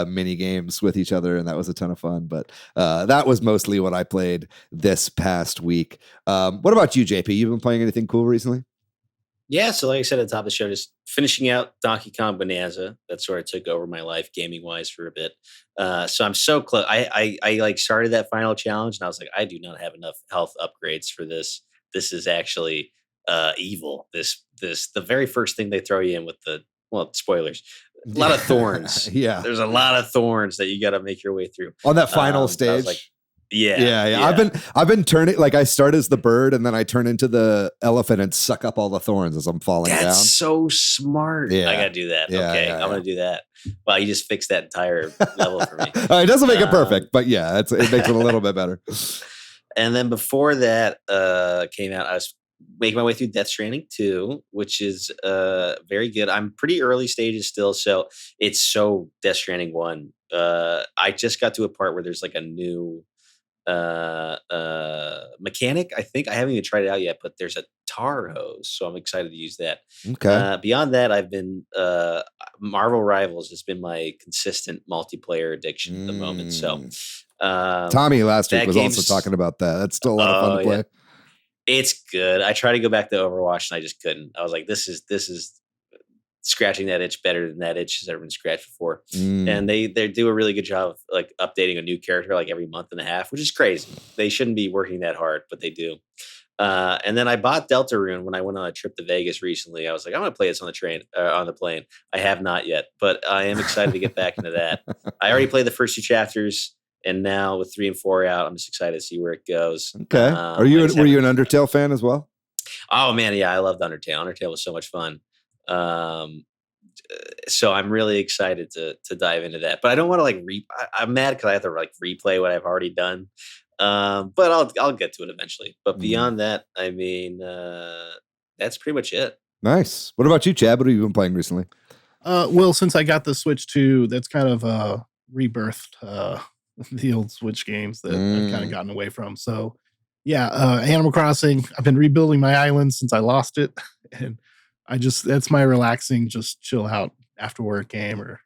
mini games with each other, and that was a ton of fun. But that was mostly what I played this past week. What about you, JP? You've been playing anything cool recently? Yeah, so like I said at the top of the show, just finishing out Donkey Kong Bonanza. That's where I took over my life gaming wise for a bit. So I'm so close. I like started that final challenge, and I was like, I do not have enough health upgrades for this. This is actually evil. The very first thing they throw you in with spoilers. A lot of thorns. Yeah, there's a lot of thorns that you got to make your way through on that final stage. Yeah. I've been turning, like, I start as the bird and then I turn into the elephant and suck up all the thorns as I'm falling down. That's so smart. Yeah. I gotta do that. Okay, I'm gonna do that. Wow, you just fixed that entire level for me. It doesn't make it perfect, but yeah, it makes it a little bit better. And then before that came out, I was making my way through Death Stranding 2, which is very good. I'm pretty early stages still, so it's so Death Stranding 1. I just got to a part where there's like a new mechanic. I think I haven't even tried it out yet, but there's a tar hose, so I'm excited to use that. Okay. Beyond that, I've been Marvel Rivals has been my consistent multiplayer addiction at the moment. So Tommy last week was also talking about that. That's still a lot of fun to play. Yeah. It's good. I tried to go back to Overwatch and I just couldn't. I was like, this is scratching that itch better than that itch has ever been scratched before. And they do a really good job of like updating a new character like every month and a half, which is crazy. They shouldn't be working that hard, but they do. And then I bought Deltarune when I went on a trip to Vegas recently. I was like, I'm going to play this on the plane. I have not yet, but I am excited to get back into that. I already played the first 2 chapters, and now with 3 and 4 out, I'm just excited to see where it goes. Okay. Were you an Undertale fan as well? Oh man, yeah, I loved Undertale. Undertale was so much fun. So I'm really excited to dive into that. But I don't want to like I'm mad because I have to like replay what I've already done. But I'll get to it eventually. But beyond that, I mean, that's pretty much it. Nice. What about you, Chad? What have you been playing recently? Well, since I got the Switch 2, that's kind of rebirthed the old Switch games that I've kind of gotten away from. So yeah, Animal Crossing. I've been rebuilding my island since I lost it, and that's my relaxing, just chill out after work game or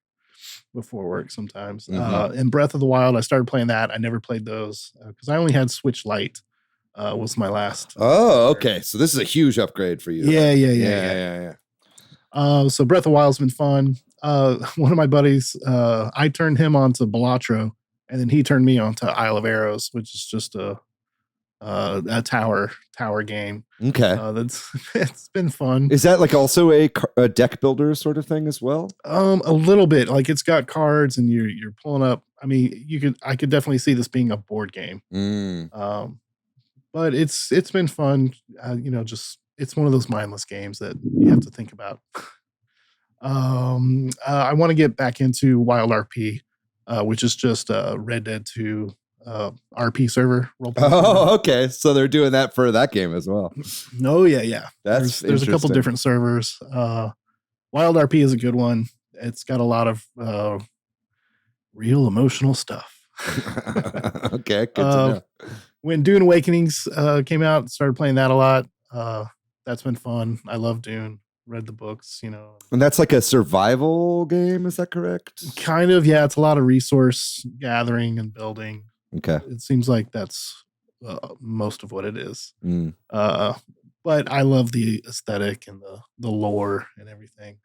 before work sometimes. And Breath of the Wild, I started playing that. I never played those because I only had Switch Lite. Was my last. Oh, okay. So this is a huge upgrade for you. Yeah. So Breath of the Wild's been fun. One of my buddies, I turned him on to Balatro, and then he turned me on to Isle of Arrows, which is just a tower game. Okay. It's been fun. Is that like also a deck builder sort of thing as well? A little bit. Like it's got cards and you're pulling up. I mean, I could definitely see this being a board game. But it's been fun. Just it's one of those mindless games that you have to think about. I want to get back into Wild RP, which is just Red Dead 2 RP server. Okay. So they're doing that for that game as well. No, yeah. There's a couple different servers. Wild RP is a good one. It's got a lot of real emotional stuff. Okay, good to know. When Dune Awakenings came out, started playing that a lot. That's been fun. I love Dune. Read the books, And that's like a survival game, is that correct? Kind of, yeah. It's a lot of resource gathering and building. Okay. It seems like that's most of what it is. But I love the aesthetic and the lore and everything.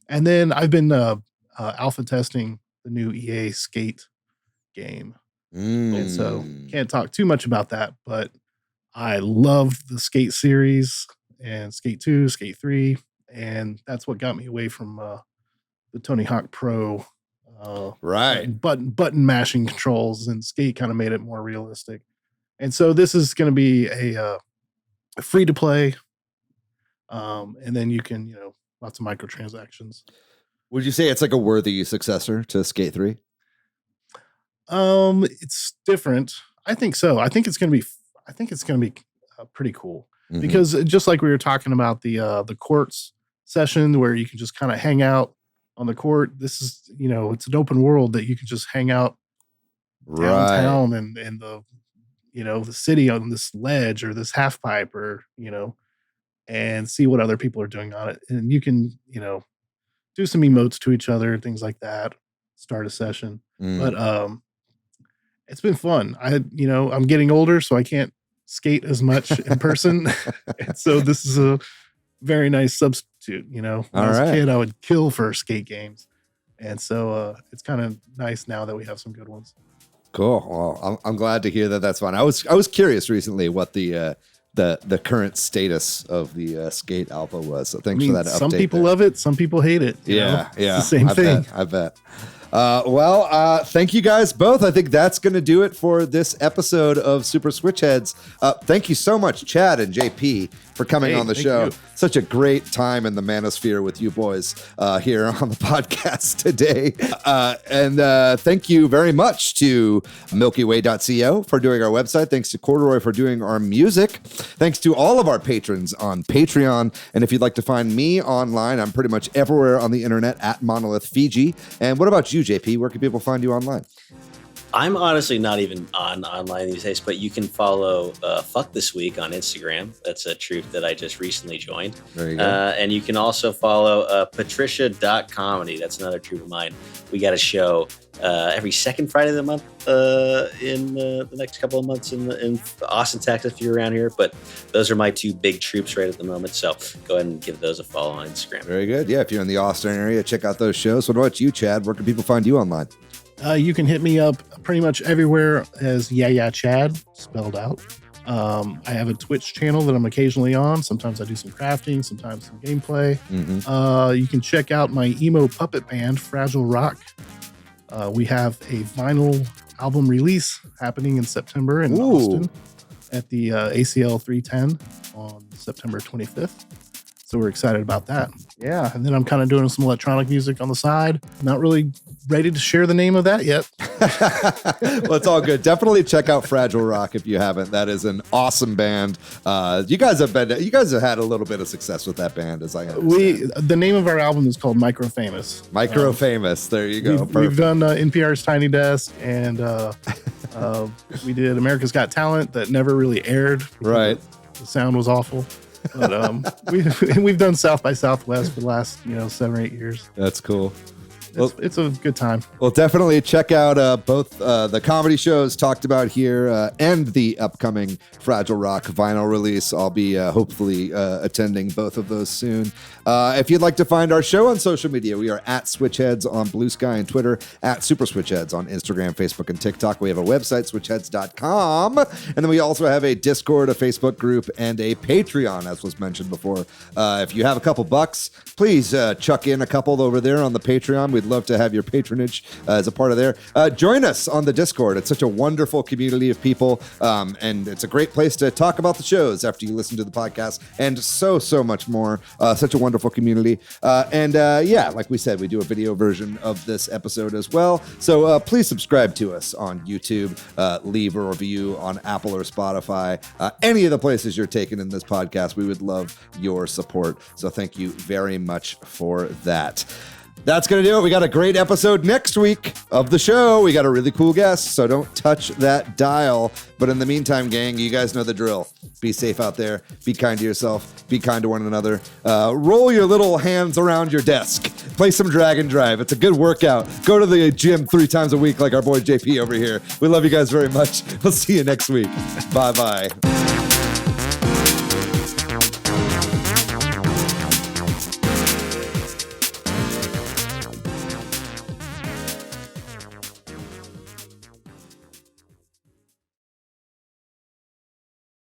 And then I've been alpha testing the new EA Skate game. And so can't talk too much about that, but I love the Skate series and Skate 2, Skate 3, and that's what got me away from the Tony Hawk Pro button mashing controls, and Skate kind of made it more realistic. And so this is going to be a free to play, and then you can, lots of microtransactions. Would you say it's like a worthy successor to Skate 3? It's different. I think so. I think it's going to be pretty cool because just like we were talking about the courts session where you can just kind of hang out on the court. This is, it's an open world that you can just hang out downtown and the, the city on this ledge or this half pipe or, and see what other people are doing on it. And you can, do some emotes to each other, things like that, start a session. But, it's been fun. I'm getting older, so I can't skate as much in person. And so this is a very nice substitute. When I was a kid, I would kill for skate games. And so it's kind of nice now that we have some good ones. Cool. Well, I'm glad to hear that that's fun. I was curious recently what the current status of the Skate Alpha was. So thanks for that update. Some people love it. Some people hate it. Yeah. It's the same thing. I bet. Thank you guys both. I think that's going to do it for this episode of Super Switch Headz. Thank you so much, Chad and JP, for coming on the show. Such a great time in the manosphere with you boys here on the podcast today. And thank you very much to MilkyWay.co for doing our website. Thanks to Corduroy for doing our music. Thanks to all of our patrons on Patreon. And if you'd like to find me online, I'm pretty much everywhere on the internet at Monolith Fiji. And what about you, JP? Where can people find you online? I'm honestly not even online these days, but you can follow Fuck This Week on Instagram. That's a troop that I just recently joined. There you go. And you can also follow Patricia.comedy. That's another troop of mine. We got a show every second Friday of the month in the next couple of months in Austin, Texas, if you're around here. But those are my two big troops right at the moment. So go ahead and give those a follow on Instagram. Very good. Yeah, if you're in the Austin area, check out those shows. What about you, Chad? Where can people find you online? You can hit me up pretty much everywhere as Chad, spelled out. I have a Twitch channel that I'm occasionally on. Sometimes I do some crafting, sometimes some gameplay. You can check out my emo puppet band, Fragile Rock. We have a vinyl album release happening in September in Austin at the ACL 310 on September 25th. So we're excited about that. Yeah. And then I'm kind of doing some electronic music on the side. Not really ready to share the name of that yet. Well, it's all good. Definitely check out Fragile Rock if you haven't. That is an awesome band. You guys have had a little bit of success with that band, as I understand. The name of our album is called Micro Famous. Micro Famous. There you go. We've done NPR's Tiny Desk, and we did America's Got Talent that never really aired. Right. The sound was awful. But we've done South by Southwest for the last 7 or 8 years. That's cool. It's a good time. Well, definitely check out both the comedy shows talked about here and the upcoming Fragile Rock vinyl release. I'll be hopefully attending both of those soon. If you'd like to find our show on social media, we are at Switch Headz on Blue Sky and Twitter, at Super Switch Headz on Instagram, Facebook, and TikTok. We have a website, switchheadz.com. And then we also have a Discord, a Facebook group, and a Patreon, as was mentioned before. If you have a couple bucks, please chuck in a couple over there on the Patreon. We'd love to have your patronage as a part of there. Join us on the Discord. It's such a wonderful community of people, and it's a great place to talk about the shows after you listen to the podcast, and so much more. Such a wonderful community. Like we said, we do a video version of this episode as well. So please subscribe to us on YouTube. Leave a review on Apple or Spotify. Any of the places you're taking in this podcast, we would love your support. So thank you very much for that. That's going to do it. We got a great episode next week of the show. We got a really cool guest, so don't touch that dial. But in the meantime, gang, you guys know the drill. Be safe out there. Be kind to yourself. Be kind to one another. Roll your little hands around your desk. Play some drag and drive. It's a good workout. Go to the gym 3 times a week like our boy JP over here. We love you guys very much. We'll see you next week. Bye-bye.